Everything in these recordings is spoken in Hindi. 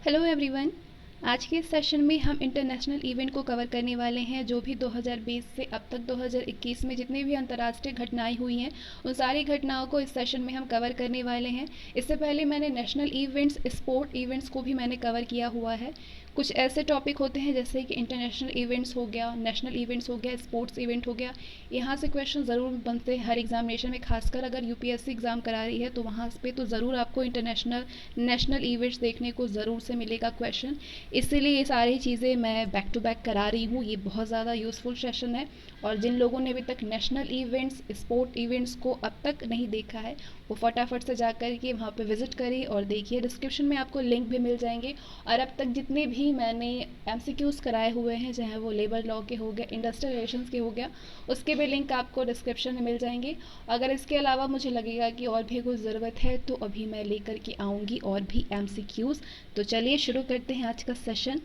Hello everyone. आज के इस सेशन में हम इंटरनेशनल इवेंट को कवर करने वाले हैं जो भी 2020 से अब तक 2021 में जितनी भी अंतर्राष्ट्रीय घटनाएं हुई हैं उन सारी घटनाओं को इस सेशन में हम कवर करने वाले हैं। इससे पहले मैंने नेशनल इवेंट्स, स्पोर्ट इवेंट्स को भी मैंने कवर किया हुआ है। कुछ ऐसे टॉपिक होते हैं जैसे कि इंटरनेशनल इवेंट्स हो गया, नेशनल इवेंट्स हो गया, स्पोर्ट्स इवेंट हो गया। यहाँ से क्वेश्चन ज़रूर बनते हैं हर एग्जामिनेशन में, खासकर अगर यूपीएससी एग्ज़ाम करा रही है तो वहाँ पे तो ज़रूर आपको इंटरनेशनल नेशनल इवेंट्स देखने को ज़रूर से मिलेगा क्वेश्चन। इसीलिए ये सारी चीज़ें मैं बैक टू बैक करा रही हूँ। ये बहुत ज़्यादा यूज़फुल सेशन है और जिन लोगों ने अभी तक नेशनल इवेंट्स, स्पोर्ट इवेंट्स को अब तक नहीं देखा है वो फटाफट से जा कर के वहाँ पे विजिट करिए और देखिए। डिस्क्रिप्शन में आपको लिंक भी मिल जाएंगे और अब तक जितने भी मैंने एमसीक्यूज़ कराए हुए हैं, चाहे वो लेबर लॉ के हो गया, इंडस्ट्रियल रिलेशंस के हो गया, उसके भी लिंक आपको डिस्क्रिप्शन में मिल जाएंगे। अगर इसके अलावा मुझे लगेगा कि और भी कुछ ज़रूरत है तो अभी मैं लेकर के आऊँगी और भी एमसीक्यूज़। तो चलिए शुरू करते हैं आज का सेशन।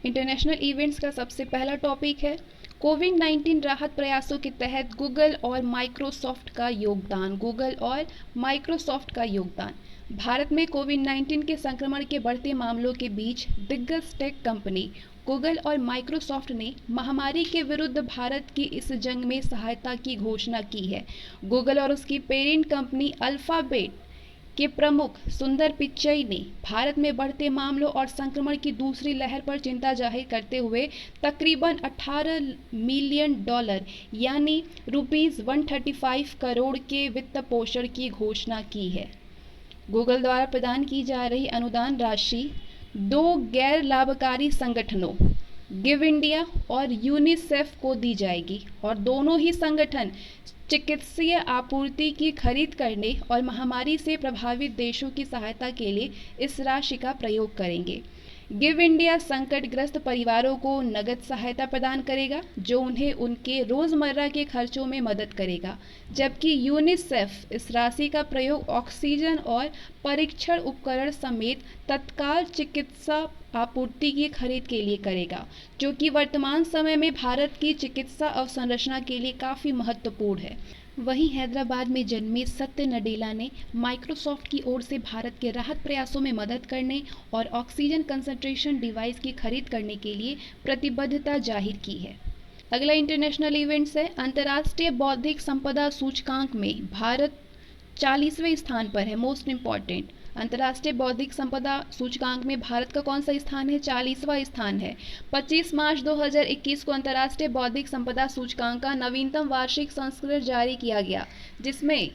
इंटरनेशनल इवेंट्स का सबसे पहला टॉपिक है कोविड-19 राहत प्रयासों के तहत गूगल और माइक्रोसॉफ्ट का योगदान। गूगल और माइक्रोसॉफ्ट का योगदान। भारत में कोविड-19 के संक्रमण के बढ़ते मामलों के बीच दिग्गज टेक कंपनी गूगल और माइक्रोसॉफ्ट ने महामारी के विरुद्ध भारत की इस जंग में सहायता की घोषणा की है। गूगल और उसकी पेरेंट कंपनी अल्फाबेट के प्रमुख सुंदर पिच्चई ने भारत में बढ़ते मामलों और संक्रमण की दूसरी लहर पर चिंता जाहिर करते हुए तकरीबन $18 मिलियन यानी ₹135 करोड़ के वित्त पोषण की घोषणा की है। गूगल द्वारा प्रदान की जा रही अनुदान राशि दो गैर लाभकारी संगठनों गिव इंडिया और यूनिसेफ को दी जाएगी और दोनों ही संगठन चिकित्सीय आपूर्ति की खरीद करने और महामारी से प्रभावित देशों की सहायता के लिए इस राशि का प्रयोग करेंगे। गिव इंडिया संकटग्रस्त परिवारों को नगद सहायता प्रदान करेगा जो उन्हें उनके रोज़मर्रा के खर्चों में मदद करेगा, जबकि यूनिसेफ इस राशि का प्रयोग ऑक्सीजन और परीक्षण उपकरण समेत तत्काल चिकित्सा आपूर्ति की खरीद के लिए करेगा, जो कि वर्तमान समय में भारत की चिकित्सा अवसंरचना के लिए काफ़ी महत्वपूर्ण है। वहीं हैदराबाद में जन्मे सत्य नडेला ने माइक्रोसॉफ्ट की ओर से भारत के राहत प्रयासों में मदद करने और ऑक्सीजन कंसंट्रेशन डिवाइस की खरीद करने के लिए प्रतिबद्धता जाहिर की है। अगला इंटरनेशनल इवेंट्स है अंतर्राष्ट्रीय बौद्धिक संपदा सूचकांक में भारत 40वें स्थान पर है। मोस्ट इम्पॉर्टेंट, अंतर्राष्ट्रीय बौद्धिक संपदा सूचकांक में भारत का कौन सा स्थान है? 40वां स्थान है। 25 मार्च 2021 को अंतर्राष्ट्रीय बौद्धिक संपदा सूचकांक का नवीनतम वार्षिक संस्करण जारी किया गया, जिसमें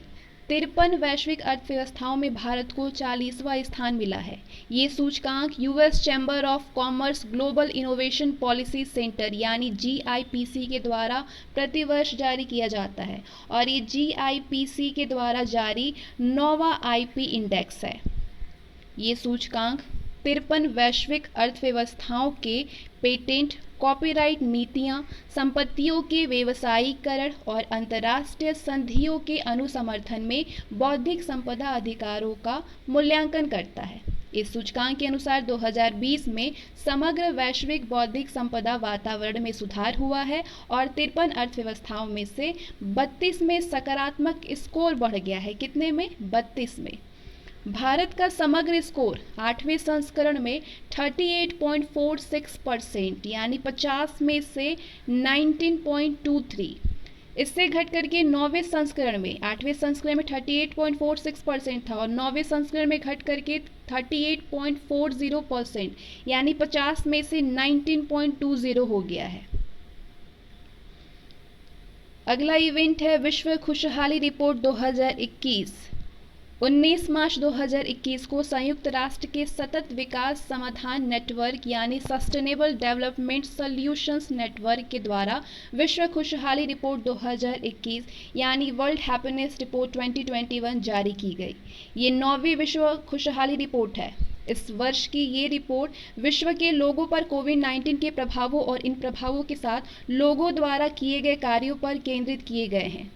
53 वैश्विक अर्थव्यवस्थाओं में भारत को 40वां स्थान मिला है। ये सूचकांक US chamber of commerce global innovation policy centre यानी GIPC के द्वारा प्रतिवर्ष जारी किया जाता है और ये GIPC के द्वारा जारी 9वां IP इंडेक्स है। ये सूचकांक 53 वैश्विक अर्थव्यवस्थाओं के पेटेंट, कॉपीराइट नीतियां, संपत्तियों के व्यवसायीकरण और अंतर्राष्ट्रीय संधियों के अनुसमर्थन में बौद्धिक संपदा अधिकारों का मूल्यांकन करता है। इस सूचकांक के अनुसार 2020 में समग्र वैश्विक बौद्धिक संपदा वातावरण में सुधार हुआ है और 53 अर्थव्यवस्थाओं में से 32 में सकारात्मक स्कोर बढ़ गया है। कितने में? 32 में। भारत का समग्र स्कोर 8वें संस्करण में 38.46% यानी 50 में से 19.23, इससे घट करके 9वें संस्करण में 8वें संस्करण में 38.46% था और 9वें संस्करण में घट करके 38.40% यानी 50 में से 19.20 हो गया है। अगला इवेंट है विश्व खुशहाली रिपोर्ट 2021। 19 मार्च 2021 को संयुक्त राष्ट्र के सतत विकास समाधान नेटवर्क यानी सस्टेनेबल डेवलपमेंट सॉल्यूशंस नेटवर्क के द्वारा विश्व खुशहाली रिपोर्ट 2021 यानी वर्ल्ड हैप्पीनेस रिपोर्ट 2021 जारी की गई। ये 9वीं विश्व खुशहाली रिपोर्ट है। इस वर्ष की ये रिपोर्ट विश्व के लोगों पर कोविड-19 के प्रभावों और इन प्रभावों के साथ लोगों द्वारा किए गए कार्यों पर केंद्रित किए गए हैं।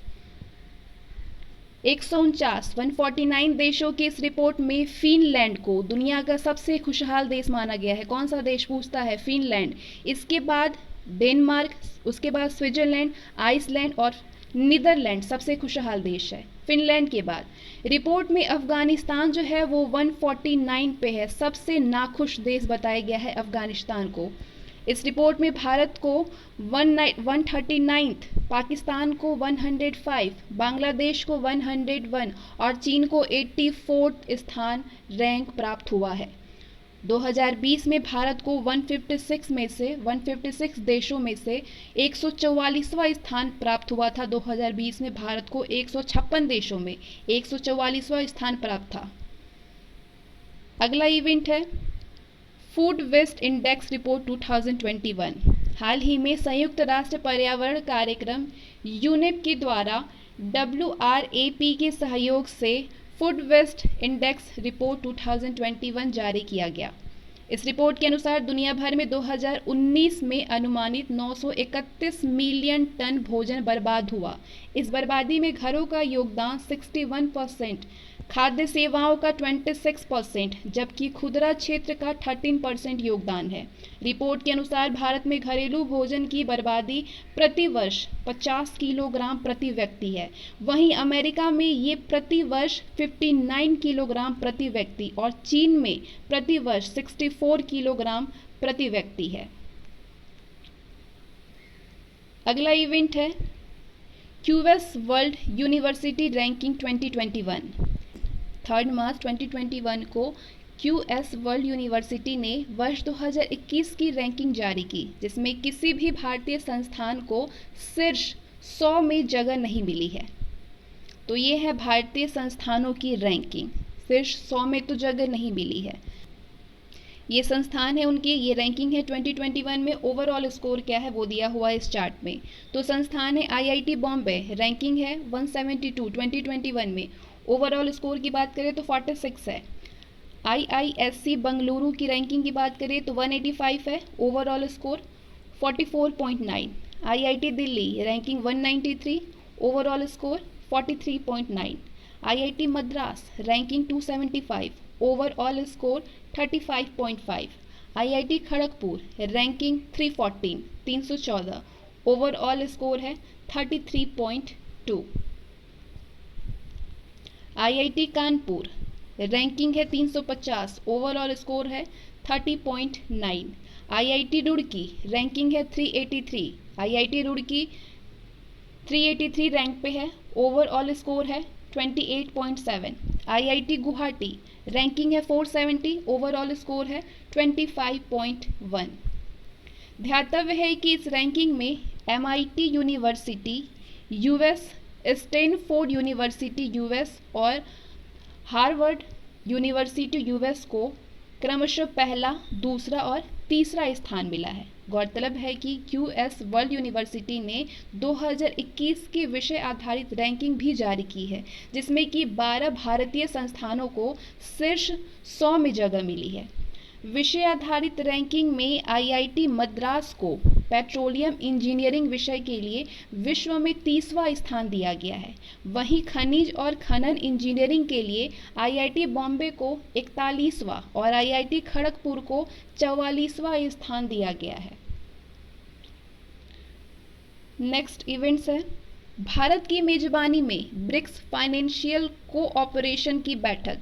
149 देशों की इस रिपोर्ट में फिनलैंड को दुनिया का सबसे खुशहाल देश माना गया है। कौन सा देश पूछता है? फिनलैंड। इसके बाद डेनमार्क, उसके बाद स्विट्जरलैंड, आइसलैंड और नीदरलैंड सबसे खुशहाल देश है। फिनलैंड के बाद। रिपोर्ट में अफगानिस्तान जो है वो 149 पे है, सबसे नाखुश देश बताया गया है अफगानिस्तान को। इस रिपोर्ट में भारत को 139, पाकिस्तान को 105, बांग्लादेश को 101 और चीन को 84 स्थान रैंक प्राप्त हुआ है। 2020 में भारत को 156 देशों में से 144वां स्थान प्राप्त हुआ था। 2020 में भारत को 156 देशों में 144वां स्थान प्राप्त था। अगला इवेंट है फूड वेस्ट इंडेक्स रिपोर्ट 2021। हाल ही में संयुक्त राष्ट्र पर्यावरण कार्यक्रम यूनेप के द्वारा WRAP के सहयोग से फूड वेस्ट इंडेक्स रिपोर्ट 2021 जारी किया गया। इस रिपोर्ट के अनुसार दुनिया भर में 2019 में अनुमानित 931 मिलियन टन भोजन बर्बाद हुआ। इस बर्बादी में घरों का योगदान 61%, खाद्य सेवाओं का 26%, जबकि खुदरा क्षेत्र का 13% योगदान है। रिपोर्ट के अनुसार भारत में घरेलू भोजन की बर्बादी प्रति वर्ष 50 किलोग्राम प्रति व्यक्ति है। वहीं अमेरिका में ये प्रति वर्ष 59 किलोग्राम प्रति व्यक्ति और चीन में प्रति वर्ष 64 किलोग्राम प्रति व्यक्ति है। अगला इवेंट है क्यूएस वर्ल्ड यूनिवर्सिटी रैंकिंग 2021। 3 मार्च 2021 को क्यूएस वर्ल्ड यूनिवर्सिटी ने वर्ष 2021 की रैंकिंग जारी की, जिसमें किसी भी भारतीय संस्थान को शीर्ष 100 में जगह नहीं मिली है। तो ये है भारतीय संस्थानों की रैंकिंग, शीर्ष 100 में तो जगह नहीं मिली है। ये संस्थान है उनकी, ये रैंकिंग है 2021 में। ओवरऑल स्कोर क्या है वो दिया हुआ है इस चार्ट में। तो संस्थान है IIT बॉम्बे, रैंकिंग है 172 2021 में। ओवरऑल स्कोर की बात करें तो 46 है। IISc बंगलुरु की रैंकिंग की बात करें तो 185 है, overall score 44.9। IIT Delhi ranking 193, overall score 43.9। IIT Madras ranking 275, overall score 35.5। IIT Kharagpur ranking 314, overall score है 33.2। IIT कानपुर रैंकिंग है 350, ओवरऑल स्कोर है 30.9। IIT रुड़की रैंकिंग है 383, IIT रुड़की 383 रैंक पे है, ओवरऑल स्कोर है 28.7। IIT गुवाहाटी रैंकिंग है 470, ओवरऑल स्कोर है 25.1। ध्यातव्य है कि इस रैंकिंग में MIT university US, Stanford university US और हार्वर्ड यूनिवर्सिटी US को क्रमशः पहला, दूसरा और तीसरा स्थान मिला है। गौरतलब है कि क्यूएस वर्ल्ड यूनिवर्सिटी ने 2021 की विषय आधारित रैंकिंग भी जारी की है, जिसमें कि 12 भारतीय संस्थानों को शीर्ष 100 में जगह मिली है। विषय आधारित रैंकिंग में IIT मद्रास को पेट्रोलियम इंजीनियरिंग विषय के लिए विश्व में 30वां स्थान दिया गया है। वहीं खनिज और खनन इंजीनियरिंग के लिए IIT बॉम्बे को 41वां और IIT खड़गपुर को 44वां स्थान दिया गया है। नेक्स्ट इवेंट्स है भारत की मेजबानी में ब्रिक्स फाइनेंशियल कोऑपरेशन की बैठक।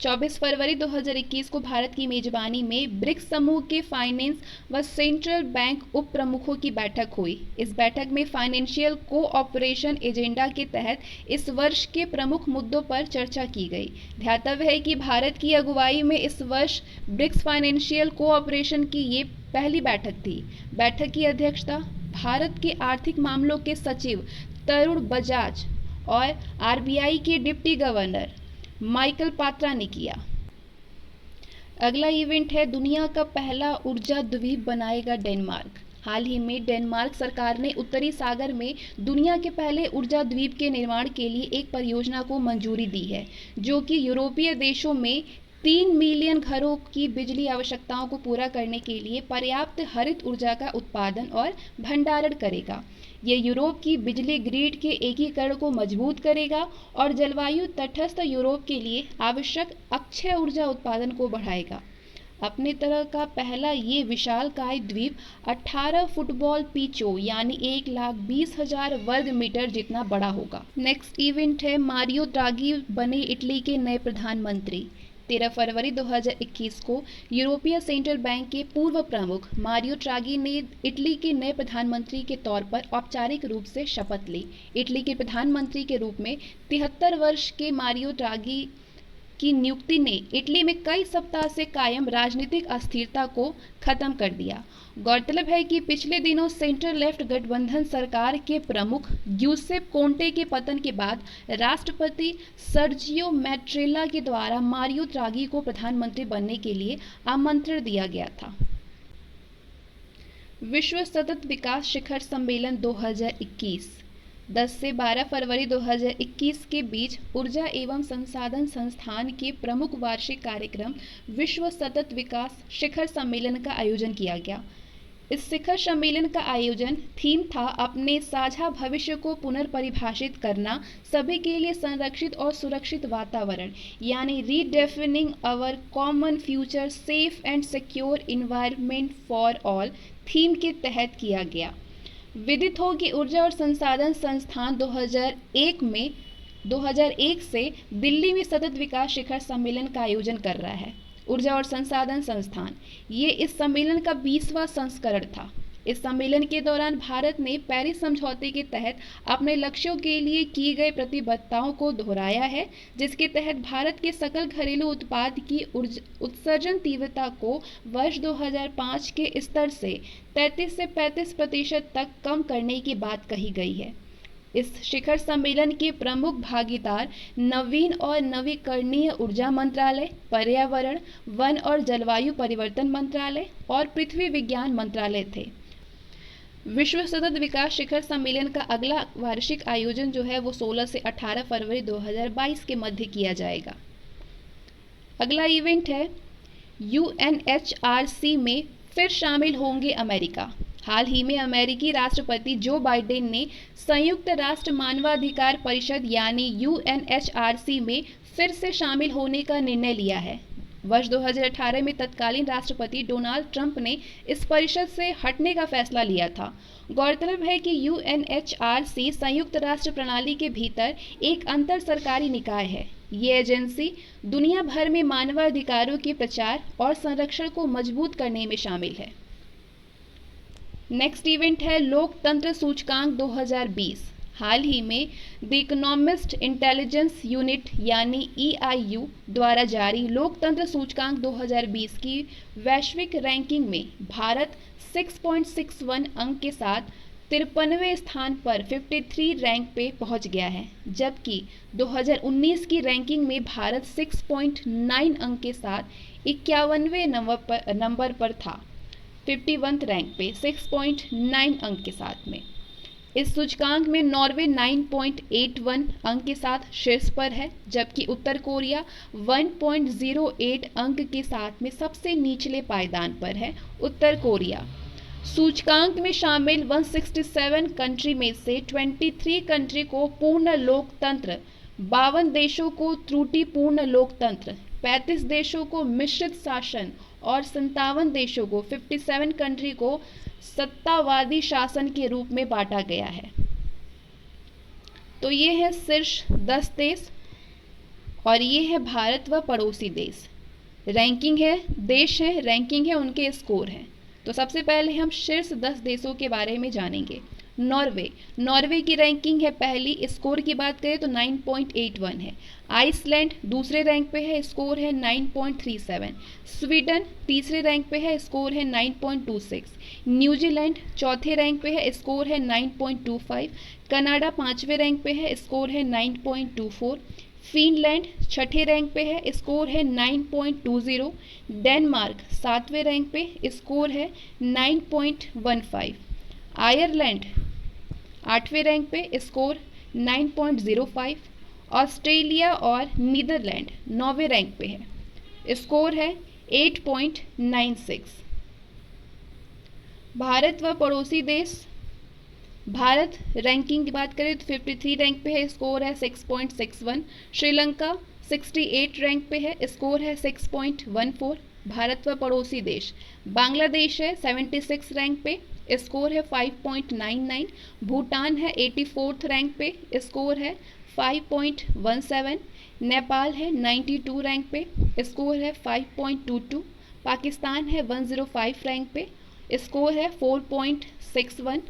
24 फरवरी 2021 को भारत की मेजबानी में ब्रिक्स समूह के फाइनेंस व सेंट्रल बैंक उप प्रमुखों की बैठक हुई। इस बैठक में फाइनेंशियल कोऑपरेशन एजेंडा के तहत इस वर्ष के प्रमुख मुद्दों पर चर्चा की गई। ध्यातव्य है कि भारत की अगुवाई में इस वर्ष ब्रिक्स फाइनेंशियल कोऑपरेशन की ये पहली बैठक थी। बैठक की अध्यक्षता भारत के आर्थिक मामलों के सचिव तरुण बजाज और RBI के डिप्टी गवर्नर माइकल पात्रा ने किया। अगला इवेंट है दुनिया का पहला ऊर्जा द्वीप बनाएगा डेनमार्क। हाल ही में डेनमार्क सरकार ने उत्तरी सागर में दुनिया के पहले ऊर्जा द्वीप के निर्माण के लिए एक परियोजना को मंजूरी दी है, जो कि यूरोपीय देशों में 3 मिलियन घरों की बिजली आवश्यकताओं को पूरा करने के लिए पर्याप्त हरित ऊर्जा का उत्पादन और भंडारण करेगा। ये यूरोप की बिजली ग्रिड के एकीकरण को मजबूत करेगा और जलवायु तटस्थ यूरोप के लिए आवश्यक अक्षय ऊर्जा उत्पादन को बढ़ाएगा। अपने तरह का पहला ये विशालकाय द्वीप 18 फुटबॉल पिचों यानी 1,20,000 वर्ग मीटर जितना बड़ा होगा। नेक्स्ट इवेंट है मारियो ड्रागी बने इटली के नए प्रधानमंत्री। 13 फरवरी 2021 को यूरोपीय सेंट्रल बैंक के पूर्व प्रमुख मारियो ड्रागी ने इटली के नए प्रधानमंत्री के तौर पर औपचारिक रूप से शपथ ली। इटली के प्रधानमंत्री के रूप में 73 वर्ष के मारियो ड्रागी की नियुक्ति ने इटली में कई सप्ताह से कायम राजनीतिक अस्थिरता को खत्म कर दिया। गौरतलब है कि पिछले दिनों सेंटर लेफ्ट गठबंधन सरकार के प्रमुख ग्यूसेप कोंटे के पतन के बाद राष्ट्रपति सर्जियो मैट्रेला के द्वारा मारियो ड्रागी को प्रधानमंत्री बनने के लिए आमंत्रण दिया गया था। विश्व सतत विकास शिखर सम्मेलन 2021 10 से 12 फरवरी 2021 के बीच ऊर्जा एवं संसाधन संस्थान के प्रमुख वार्षिक कार्यक्रम विश्व सतत विकास शिखर सम्मेलन का आयोजन किया गया। इस शिखर सम्मेलन का आयोजन थीम था अपने साझा भविष्य को पुनर्परिभाषित करना, सभी के लिए संरक्षित और सुरक्षित वातावरण यानी redefining our common future safe and secure environment for all theme के तहत किया गया। विदित हो कि ऊर्जा और संसाधन संस्थान 2001 से दिल्ली में सतत विकास शिखर सम्मेलन का आयोजन कर रहा है। ऊर्जा और संसाधन संस्थान ये इस सम्मेलन का 20वां संस्करण था। इस सम्मेलन के दौरान भारत ने पेरिस समझौते के तहत अपने लक्ष्यों के लिए की गई प्रतिबद्धताओं को दोहराया है, जिसके तहत भारत के सकल घरेलू उत्पाद की उत्सर्जन तीव्रता को वर्ष 2005 के स्तर से 33 से 35% तक कम करने की बात कही गई है। इस शिखर सम्मेलन के प्रमुख भागीदार नवीन और नवीकरणीय ऊर्जा मंत्रालय, पर्यावरण, वन और जलवायु परिवर्तन मंत्रालय और पृथ्वी विज्ञान मंत्रालय थे। विश्व सतत विकास शिखर सम्मेलन का अगला वार्षिक आयोजन जो है वो 16 से 18 फरवरी 2022 के मध्य किया जाएगा। अगला इवेंट है UNHRC में फिर शामिल होंगे अमेरिका। हाल ही में अमेरिकी राष्ट्रपति जो बाइडेन ने संयुक्त राष्ट्र मानवाधिकार परिषद यानी UNHRC में फिर से शामिल होने का निर्णय लिया है। वर्ष 2018 में तत्कालीन राष्ट्रपति डोनाल्ड ट्रंप ने इस परिषद से हटने का फैसला लिया था। गौरतलब है कि UNHRC संयुक्त राष्ट्र प्रणाली के भीतर एक अंतर सरकारी निकाय है। ये एजेंसी दुनिया भर में मानवाधिकारों के प्रचार और संरक्षण को मजबूत करने में शामिल है। नेक्स्ट इवेंट है लोकतंत्र सूचकांक 2020। हाल ही में द इकोनॉमिस्ट इंटेलिजेंस यूनिट यानी EIU द्वारा जारी लोकतंत्र सूचकांक 2020 की वैश्विक रैंकिंग में भारत 6.61 अंक के साथ 53वें स्थान पर 53 रैंक पे पहुंच गया है, जबकि 2019 की रैंकिंग में भारत 6.9 अंक के साथ 51वें नंबर पर था। 51th रैंक पे 6.9 अंक के साथ में। इस सूचकांक में नॉर्वे 9.81 अंक के साथ शीर्ष पर है, जबकि उत्तर कोरिया 1.08 अंक के साथ में सबसे निचले पायदान पर है। उत्तर कोरिया सूचकांक में शामिल 167 कंट्री में से 23 कंट्री को पूर्ण लोकतंत्र, 52 देशों को त्रुटिपूर्ण लोकतंत्र, 35 देशों को मिश्रित शासन और 57 देशों को 57 कंट्री को सत्तावादी शासन के रूप में बांटा गया है। तो ये है शीर्ष 10 देश और ये है भारत व पड़ोसी देश। रैंकिंग है, देश है, रैंकिंग है, उनके स्कोर हैं। तो सबसे पहले हम शीर्ष 10 देशों के बारे में जानेंगे। नॉर्वे की रैंकिंग है पहली, स्कोर की बात करें तो 9.81 है। आइसलैंड दूसरे रैंक पे है, स्कोर है 9.37। स्वीडन तीसरे रैंक पे है, स्कोर है 9.26। न्यूजीलैंड चौथे रैंक पे है, स्कोर है 9.25। कनाडा पांचवें रैंक पे है, स्कोर है 9.24। फिनलैंड छठे रैंक पे है, स्कोर है 9.20। डेनमार्क सातवें रैंक पे, स्कोर है 9.15। आयरलैंड आठवें रैंक पे, स्कोर 9.05। ऑस्ट्रेलिया और नीदरलैंड 9वें रैंक पे है, स्कोर है 8.96। भारत व पड़ोसी देश। भारत रैंकिंग की बात करें तो 53 रैंक पे है, स्कोर है 6.61। श्रीलंका 68 रैंक पे है, स्कोर है 6.14। भारत व पड़ोसी देश, बांग्लादेश है 76 रैंक पे, स्कोर है 5.99। भूटान है 84th रैंक पे, स्कोर है 5.17। नेपाल है 92 रैंक पे, स्कोर है 5.22। पाकिस्तान है 105 रैंक पे, स्कोर है 4.61।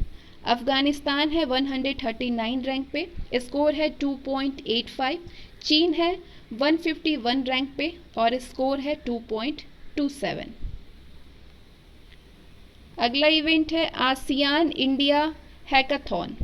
अफगानिस्तान है 139 रैंक पे, स्कोर है 2.85। चीन है 151 रैंक पे और स्कोर है 2.27। अगला इवेंट है आसियान इंडिया हैकाथॉन।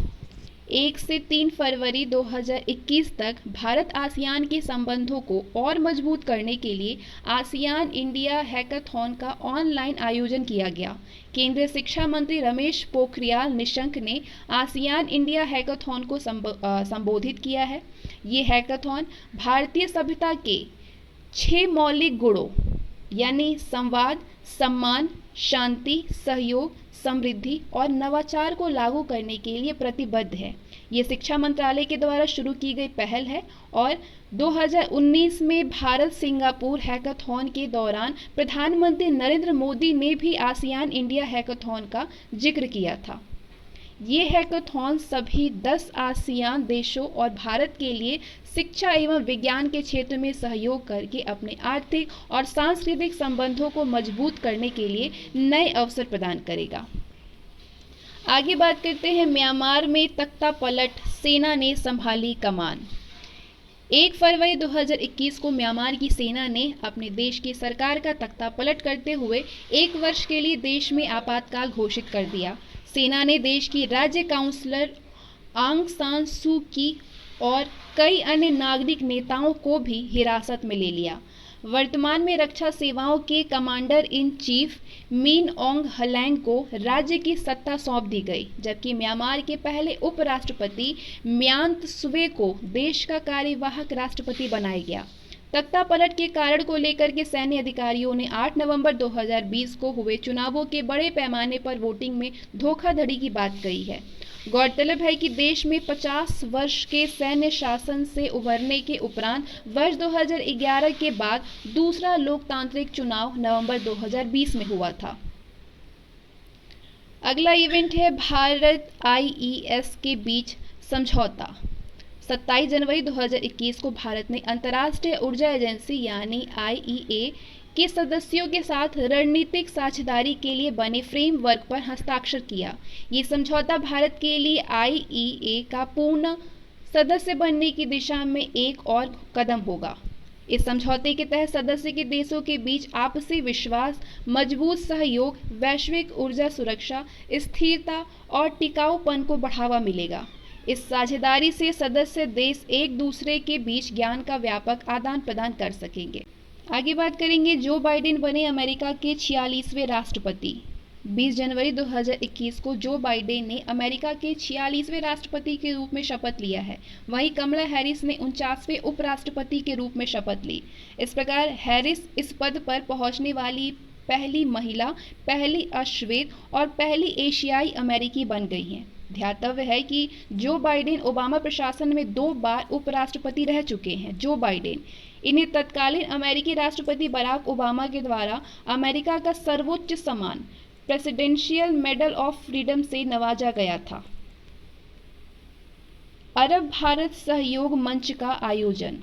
1 से 3 फरवरी 2021 तक भारत आसियान के संबंधों को और मजबूत करने के लिए आसियान इंडिया हैकाथॉन का ऑनलाइन आयोजन किया गया। केंद्रीय शिक्षा मंत्री रमेश पोखरियाल निशंक ने आसियान इंडिया हैकाथॉन को संबोधित किया है। ये हैकाथॉन भारतीय सभ्यता के 6 मौलिक गुणों यानी संवाद, सम्मान, शांति, सहयोग, समृद्धि और नवाचार को लागू करने के लिए प्रतिबद्ध है। ये शिक्षा मंत्रालय के द्वारा शुरू की गई पहल है और 2019 में भारत सिंगापुर हैकाथॉन के दौरान प्रधानमंत्री नरेंद्र मोदी ने भी आसियान इंडिया हैकाथॉन का जिक्र किया था। ये हैकाथॉन सभी 10 आसियान देशों और भारत के लिए शिक्षा एवं विज्ञान के क्षेत्र में सहयोग करके अपने आर्थिक और सांस्कृतिक संबंधों को मजबूत करने के लिए नए अवसर प्रदान करेगा। आगे बात करते हैं म्यांमार में तख्ता पलट, सेना ने संभाली कमान। 1 फरवरी 2021 को म्यांमार की सेना ने अपने देश की सरकार का तख्ता पलट करते हुए 1 वर्ष के लिए देश में आपातकाल घोषित कर दिया। सेना ने देश की राज्य काउंसलर आंग सान सू की और कई अन्य नागरिक नेताओं को भी हिरासत में ले लिया। वर्तमान में रक्षा सेवाओं के कमांडर इन चीफ मिन ओंग हलैंग को राज्य की सत्ता सौंप दी गई, जबकि म्यांमार के पहले उपराष्ट्रपति म्यांत सुवे को देश का कार्यवाहक राष्ट्रपति बनाया गया। तख्ता पलट के कारण को लेकर के सैन्य अधिकारियों ने 8 नवंबर 2020 को हुए चुनावों के बड़े पैमाने पर वोटिंग में धोखाधड़ी की बात कही है। गौरतलब है कि देश में 50 वर्ष के सैन्य शासन से उभरने के उपरांत वर्ष 2011 के बाद दूसरा लोकतांत्रिक चुनाव नवंबर 2020 में हुआ था। अगला इवेंट है भारत IES के बीच समझौता। 27 जनवरी 2021 को भारत ने अंतर्राष्ट्रीय ऊर्जा एजेंसी यानी IEA के सदस्यों के साथ रणनीतिक साझेदारी के लिए बने फ्रेमवर्क पर हस्ताक्षर किया। ये समझौता भारत के लिए IEA का पूर्ण सदस्य बनने की दिशा में एक और कदम होगा। इस समझौते के तहत सदस्य के देशों के बीच आपसी विश्वास, मजबूत सहयोग, वैश्विक ऊर्जा सुरक्षा, स्थिरता और टिकाऊपन को बढ़ावा मिलेगा। इस साझेदारी से सदस्य देश एक दूसरे के बीच ज्ञान का व्यापक आदान प्रदान कर सकेंगे। आगे बात करेंगे, जो बाइडेन बने अमेरिका के 46वें राष्ट्रपति। 20 जनवरी 2021 को जो बाइडेन ने अमेरिका के 46वें राष्ट्रपति के रूप में शपथ लिया है। वहीं कमला हैरिस ने 49वें उपराष्ट्रपति के रूप में शपथ ली। इस प्रकार हैरिस इस पद पर पहुंचने वाली पहली महिला, पहली अश्वेत और पहली एशियाई अमेरिकी बन गई हैं। ध्यातव्य है कि जो बाइडेन ओबामा प्रशासन में 2 बार उपराष्ट्रपति रह चुके हैं। जो बाइडेन इन्हें तत्कालीन अमेरिकी राष्ट्रपति बराक ओबामा के द्वारा अमेरिका का सर्वोच्च सम्मान प्रेसिडेंशियल मेडल ऑफ फ्रीडम से नवाजा गया था। अरब भारत सहयोग मंच का आयोजन।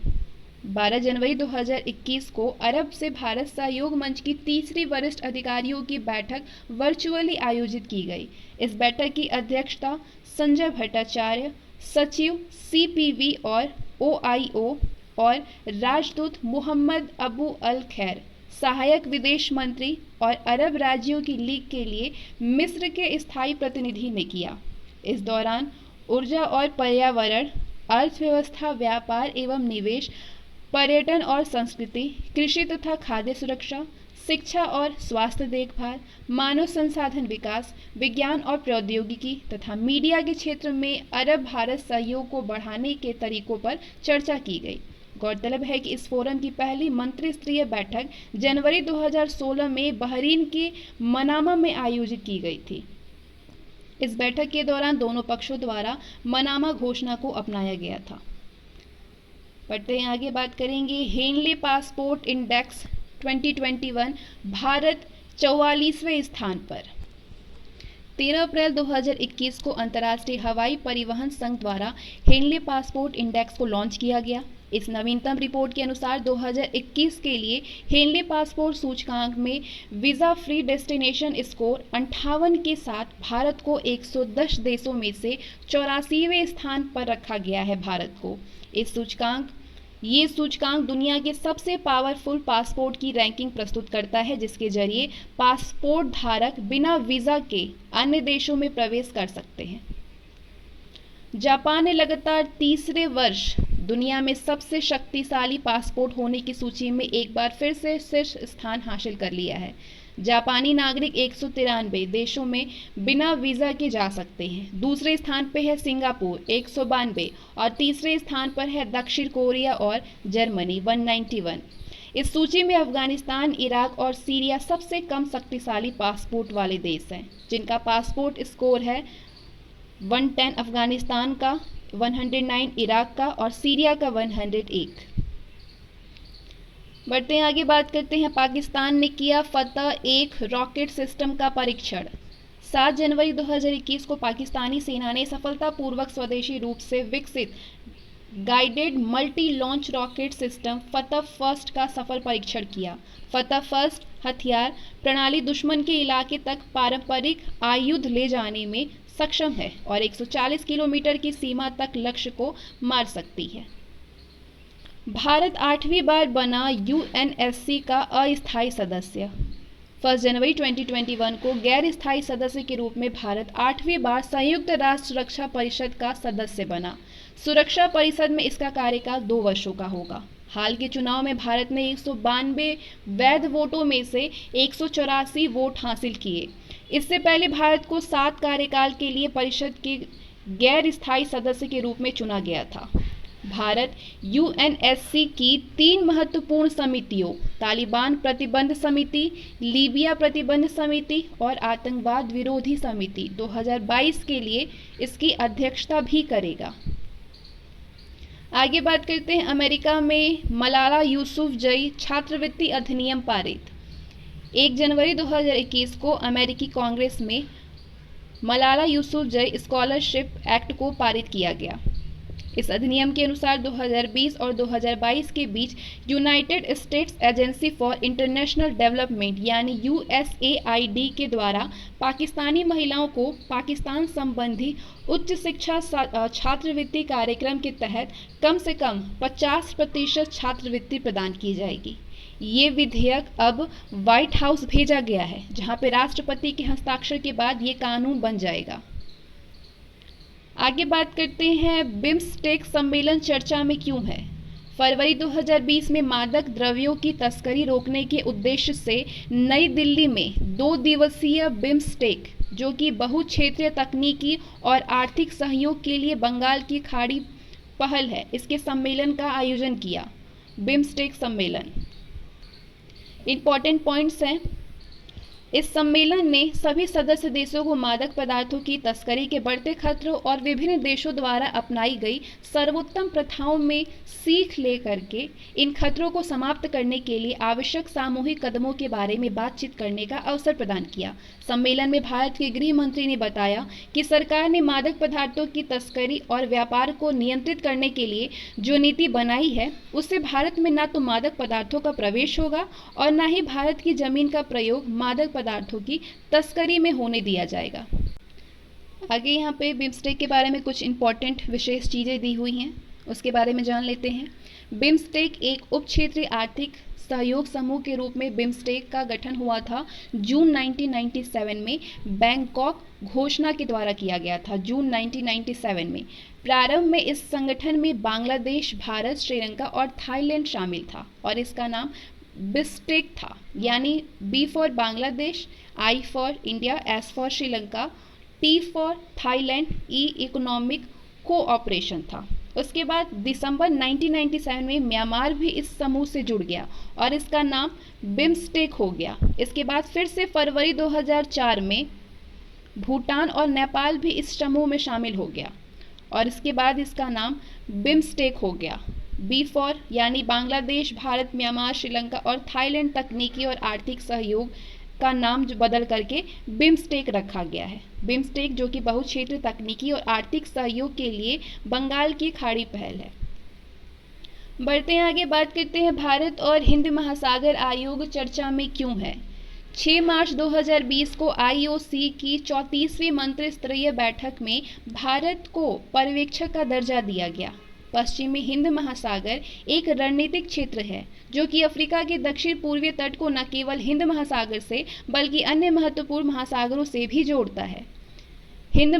12 जनवरी 2021 को अरब से भारत सहयोग मंच की तीसरी वरिष्ठ अधिकारियों की बैठक वर्चुअली आयोजित की गई। इस बैठक की अध्यक्षता संजय भट्टाचार्य, सचिव CPV और OIO और राजदूत मोहम्मद अबू अल खैर, सहायक विदेश मंत्री और अरब राज्यों की लीग के लिए मिस्र के स्थायी प्रतिनिधि ने किया। इस दौरान ऊर्जा और पर्यावरण, अर्थव्यवस्था, व्यापार एवं निवेश, पर्यटन और संस्कृति, कृषि तथा खाद्य सुरक्षा, शिक्षा और स्वास्थ्य देखभाल, मानव संसाधन विकास, विज्ञान और प्रौद्योगिकी तथा मीडिया के क्षेत्र में अरब भारत सहयोग को बढ़ाने के तरीकों पर चर्चा की गई। गौरतलब है कि इस फोरम की पहली मंत्री स्तरीय बैठक जनवरी 2016 में बहरीन के मनामा में आयोजित की गई थी। इस बैठक के दौरान दोनों पक्षों द्वारा मनामा घोषणा को अपनाया गया था। बढ़ते हैं आगे, बात करेंगे हेनले पासपोर्ट इंडेक्स 2021 भारत 44वें स्थान पर। 13 अप्रैल 2021 को अंतर्राष्ट्रीय हवाई परिवहन संघ द्वारा हेनले पासपोर्ट इंडेक्स को लॉन्च किया गया। इस नवीनतम रिपोर्ट के अनुसार 2021 के लिए हेनले पासपोर्ट सूचकांक में वीज़ा फ्री डेस्टिनेशन स्कोर 58 के साथ भारत को 110 देशों में से 84वें स्थान पर रखा गया है। भारत को ये सूचकांक दुनिया के सबसे पावरफुल पासपोर्ट की रैंकिंग प्रस्तुत करता है, जिसके जरिए पासपोर्ट धारक बिना वीज़ा के अन्य देशों में प्रवेश कर सकते हैं। जापान ने लगातार तीसरे वर्ष दुनिया में सबसे शक्तिशाली पासपोर्ट होने की सूची में एक बार फिर से शीर्ष स्थान हासिल कर लिया है। जापानी नागरिक 193 देशों में बिना वीज़ा के जा सकते हैं। दूसरे स्थान पर है सिंगापुर 192 और तीसरे स्थान पर है दक्षिण कोरिया और जर्मनी 191। इस सूची में अफगानिस्तान, इराक और सीरिया सबसे कम शक्तिशाली पासपोर्ट वाले देश हैं, जिनका पासपोर्ट स्कोर है 110 अफगानिस्तान का, 109 इराक का और सीरिया का 101। बढ़ते हैं आगे, बात करते हैं पाकिस्तान ने किया फतह-1 रॉकेट सिस्टम का परीक्षण। 7 जनवरी 2021 को पाकिस्तानी सेना ने सफलतापूर्वक स्वदेशी रूप से विकसित guided multi launch rocket system फतह फर्स्ट का सफल परीक्षण किया। फतह फर्स्ट हथियार प्रणाली दुश्मन के इलाके तक पारंपरिक आयुध ले जाने में सक्षम है और 140 किलोमीटर की सीमा तक लक्ष्य को मार सकती है। भारत 8वीं बार बना यूएनएससी का अस्थायी सदस्य। 1 जनवरी 2021 को गैर स्थायी सदस्य के रूप में भारत 8वीं बार संयुक्त राष्ट्र सुरक्षा परिषद का सदस्य बना। सुरक्षा परिषद में इसका कार्यकाल 2 वर्षों का होगा। हाल के चुनाव में भारत ने 192 वैध वोटों में से 184 वोट हासिल किए। इससे पहले भारत को 7 कार्यकाल के लिए परिषद के गैर स्थायी सदस्य के रूप में चुना गया था। भारत यूएनएससी की 3 महत्वपूर्ण समितियों तालिबान प्रतिबंध समिति, लीबिया प्रतिबंध समिति और आतंकवाद विरोधी समिति 2022 के लिए इसकी अध्यक्षता भी करेगा। आगे बात करते हैं, अमेरिका में मलाला यूसुफजई छात्रवृत्ति अधिनियम पारित। 1 जनवरी 2021 को अमेरिकी कांग्रेस में मलाला यूसुफजई स्कॉलरशिप एक्ट को पारित किया गया। इस अधिनियम के अनुसार 2020 और 2022 के बीच United States Agency for International Development यानी यूएसएआईडी के द्वारा पाकिस्तानी महिलाओं को पाकिस्तान संबंधी उच्च शिक्षा छात्रवृत्ति कार्यक्रम के तहत कम से कम 50% छात्रवृत्ति प्रदान की जाएगी। ये विधेयक अब व्हाइट हाउस भेजा गया है, जहां पे राष्ट्रपति के हस्ताक्षर के बाद ये कानून बन जाएगा। आगे बात करते हैं, बिम्स्टेक सम्मेलन चर्चा में क्यों है। फरवरी 2020 में मादक द्रव्यों की तस्करी रोकने के उद्देश्य से नई दिल्ली में 2 दिवसीय बिम्स्टेक, जो कि बहुक्षेत्रीय तकनीकी और आर्थिक सहयोग के लिए बंगाल की खाड़ी पहल है, इसके सम्मेलन का आयोजन किया। बिम्स्टेक सम्मेलन इंपॉर्टेंट पॉइंट्स हैं। इस सम्मेलन ने सभी सदस्य देशों को मादक पदार्थों की तस्करी के बढ़ते खतरों और विभिन्न देशों द्वारा अपनाई गई सर्वोत्तम प्रथाओं में सीख लेकर के इन खतरों को समाप्त करने के लिए आवश्यक सामूहिक कदमों के बारे में बातचीत करने का अवसर प्रदान किया। सम्मेलन में भारत के गृह मंत्री ने बताया कि सरकार ने मादक पदार्थों की तस्करी और व्यापार को नियंत्रित करने के लिए जो नीति बनाई है, उससे भारत में न तो मादक पदार्थों का प्रवेश होगा और न ही भारत की जमीन का प्रयोग मादक पदार्थों की तस्करी में होने दिया जाएगा। आगे यहाँ पे बिम्स्टेक के बारे में कुछ इंपॉर्टेंट विशेष चीज़ें दी हुई हैं, उसके बारे में जान लेते हैं। बिम्स्टेक एक उप क्षेत्रीय आर्थिक सहयोग समूह के रूप में बिम्स्टेक का गठन हुआ था। जून 1997 में बैंकॉक घोषणा के द्वारा किया गया था। जून 1997 में प्रारंभ में इस संगठन में बांग्लादेश, भारत, श्रीलंका और थाईलैंड शामिल था और इसका नाम बिस्टेक था, यानी B for Bangladesh, I for India, S for Sri Lanka, T for Thailand, E economic cooperation था। उसके बाद दिसंबर 1997 में म्यांमार भी इस समूह से जुड़ गया और इसका नाम बिम्स्टेक हो गया। इसके बाद फिर से फरवरी 2004 में भूटान और नेपाल भी इस समूह में शामिल हो गया और इसके बाद इसका नाम बिम्स्टेक हो गया। बी फॉर यानी बांग्लादेश, भारत, म्यांमार, श्रीलंका और थाईलैंड तकनीकी और आर्थिक सहयोग का नाम बदल करके बिम्स्टेक रखा गया है। बिम्स्टेक जो कि बहुक्षेत्र तकनीकी और आर्थिक सहयोग के लिए बंगाल की खाड़ी पहल है। बढ़ते हैं आगे, बात करते हैं भारत और हिंद महासागर आयोग चर्चा में क्यों है। 6 मार्च 2020 को आईओसी की 34वीं मंत्री स्तरीय बैठक में भारत को पर्यवेक्षक का दर्जा दिया गया। पश्चिमी हिंद महासागर एक रणनीतिक क्षेत्र है जो कि अफ्रीका के दक्षिण पूर्वी तट को न केवल हिंद महासागर से बल्कि अन्य महत्वपूर्ण महासागरों से भी जोड़ता है। हिंद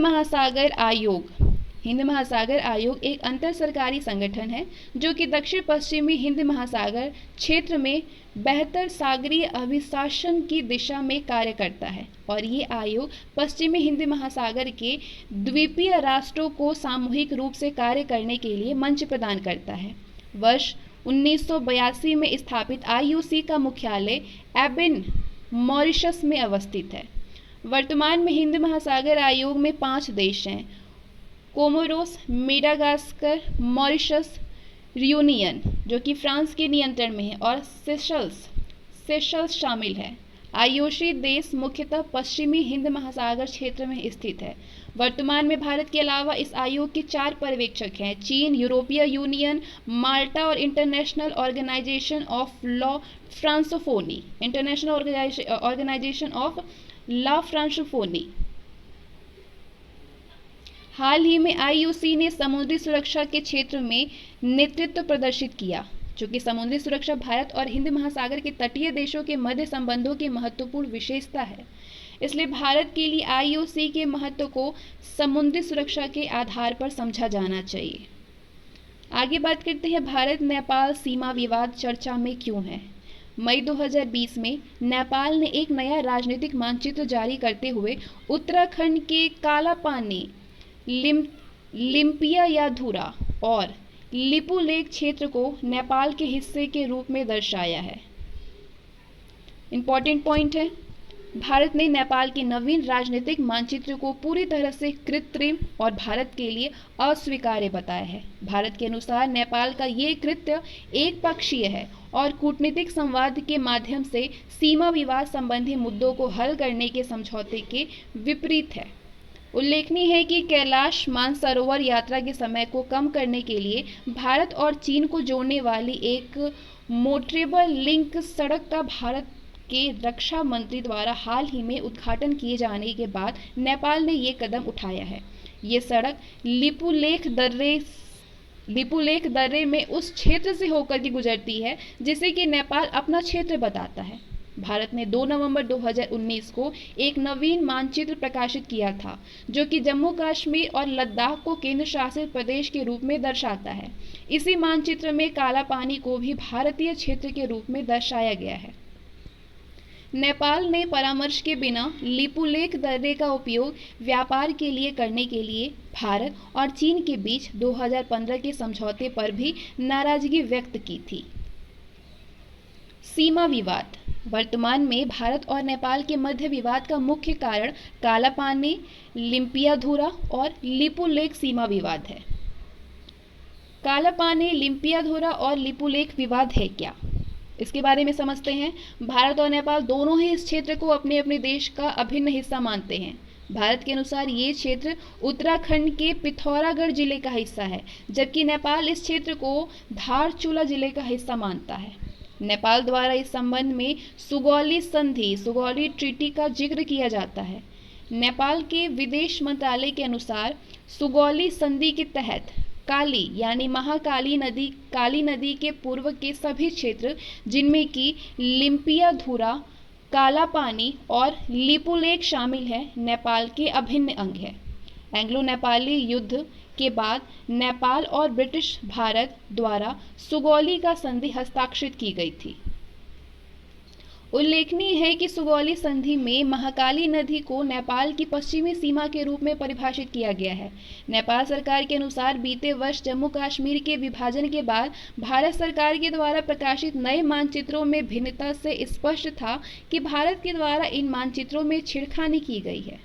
महासागर आयोग एक अंतर सरकारी संगठन है जो कि दक्षिण पश्चिमी हिंद महासागर क्षेत्र में बेहतर सागरीय अभिशासन की दिशा में कार्य करता है और ये आयोग पश्चिमी हिंद महासागर के द्वीपीय राष्ट्रों को सामूहिक रूप से कार्य करने के लिए मंच प्रदान करता है। वर्ष 1982 में स्थापित आईओसी का मुख्यालय एबिन, मॉरिशस में अवस्थित है। वर्तमान में हिंद महासागर आयोग में 5 देश हैं: कोमोरोस, मेडागास्कर, मॉरिशस, रियूनियन जो कि फ्रांस के नियंत्रण में है और सेशल्स शामिल है। आईओसी देश मुख्यतः पश्चिमी हिंद महासागर क्षेत्र में स्थित है। वर्तमान में भारत के अलावा इस आयोग के 4 पर्यवेक्षक हैं: चीन, यूरोपीय यूनियन, माल्टा और इंटरनेशनल ऑर्गेनाइजेशन ऑफ ला फ्रांकोफोनी। हाल ही में आईओसी ने समुद्री सुरक्षा के क्षेत्र में नेतृत्व प्रदर्शित किया, जो कि समुद्री सुरक्षा भारत और हिंद महासागर के तटीय देशों के मध्य संबंधों की महत्वपूर्ण विशेषता है। इसलिए भारत के लिए आईओसी के महत्व को समुद्री सुरक्षा के आधार पर समझा जाना चाहिए। आगे बात करते हैं, भारत नेपाल सीमा विवाद चर्चा में क्यों है। मई 2020 में नेपाल ने एक नया राजनीतिक मानचित्र जारी करते हुए उत्तराखंड के कालापानी, लिम्पियाधुरा और लिपुलेख क्षेत्र को नेपाल के हिस्से के रूप में दर्शाया है। इंपॉर्टेंट पॉइंट है, भारत ने नेपाल के नवीन राजनीतिक मानचित्र को पूरी तरह से कृत्रिम और भारत के लिए अस्वीकार्य बताया है। भारत के अनुसार नेपाल का ये कृत्य एक पक्षीय है और कूटनीतिक संवाद के माध्यम से सीमा विवाद संबंधी मुद्दों को हल करने के समझौते के विपरीत है। उल्लेखनीय है कि कैलाश मानसरोवर यात्रा के समय को कम करने के लिए भारत और चीन को जोड़ने वाली एक मोटरेबल लिंक सड़क का भारत के रक्षा मंत्री द्वारा हाल ही में उद्घाटन किए जाने के बाद नेपाल ने ये कदम उठाया है। ये सड़क लिपुलेख दर्रे में उस क्षेत्र से होकर के गुजरती है जिसे कि नेपाल अपना क्षेत्र बताता है। भारत ने 2 नवंबर 2019 को एक नवीन मानचित्र प्रकाशित किया था जो कि जम्मू कश्मीर और लद्दाख को केंद्र शासित प्रदेश के रूप में दर्शाता है। इसी मानचित्र में काला पानी को भी भारतीय क्षेत्र के रूप में दर्शाया गया है। नेपाल ने परामर्श के बिना लिपुलेख दर्रे का उपयोग व्यापार के लिए करने के लिए भारत और चीन के बीच 2015 के समझौते पर भी नाराजगी व्यक्त की थी। सीमा विवाद। वर्तमान में भारत और नेपाल के मध्य विवाद का मुख्य कारण काला पानी, लिम्पियाधुरा और लिपुलेख सीमा विवाद है। काला पानी, लिम्पियाधुरा और लिपुलेख विवाद है क्या, इसके बारे में समझते हैं। भारत और नेपाल दोनों ही इस क्षेत्र को अपने अपने देश का अभिन्न हिस्सा मानते हैं। भारत के अनुसार ये क्षेत्र उत्तराखंड के पिथौरागढ़ जिले का हिस्सा है, जबकि नेपाल इस क्षेत्र को धारचूला जिले का हिस्सा मानता है। नेपाल द्वारा इस संबंध में सुगौली ट्रीटी का जिक्र किया जाता है। नेपाल के विदेश मंत्रालय के अनुसार सुगौली संधि के तहत काली यानी महाकाली नदी के पूर्व के सभी क्षेत्र जिनमें कि लिम्पियाधुरा, काला पानी और लिपुलेख शामिल है, नेपाल के अभिन्न अंग है। एंग्लो नेपाली युद्ध के बाद नेपाल और ब्रिटिश भारत द्वारा सुगौली का संधि हस्ताक्षरित की गई थी। उल्लेखनीय है कि सुगौली संधि में महाकाली नदी को नेपाल की पश्चिमी सीमा के रूप में परिभाषित किया गया है। नेपाल सरकार के अनुसार बीते वर्ष जम्मू कश्मीर के विभाजन के बाद भारत सरकार के द्वारा प्रकाशित नए मानचित्रों में भिन्नता से स्पष्ट था कि भारत के द्वारा इन मानचित्रों में छेड़खानी की गई है।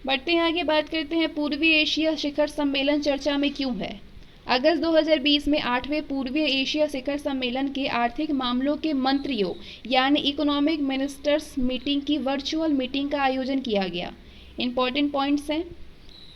बढ़ते हैं आगे, बात करते हैं पूर्वी एशिया शिखर सम्मेलन चर्चा में क्यों है। अगस्त 2020 में 8वें पूर्वी एशिया शिखर सम्मेलन के आर्थिक मामलों के मंत्रियों यानी इकोनॉमिक मिनिस्टर्स मीटिंग की वर्चुअल मीटिंग का आयोजन किया गया। इंपॉर्टेंट पॉइंट्स हैं,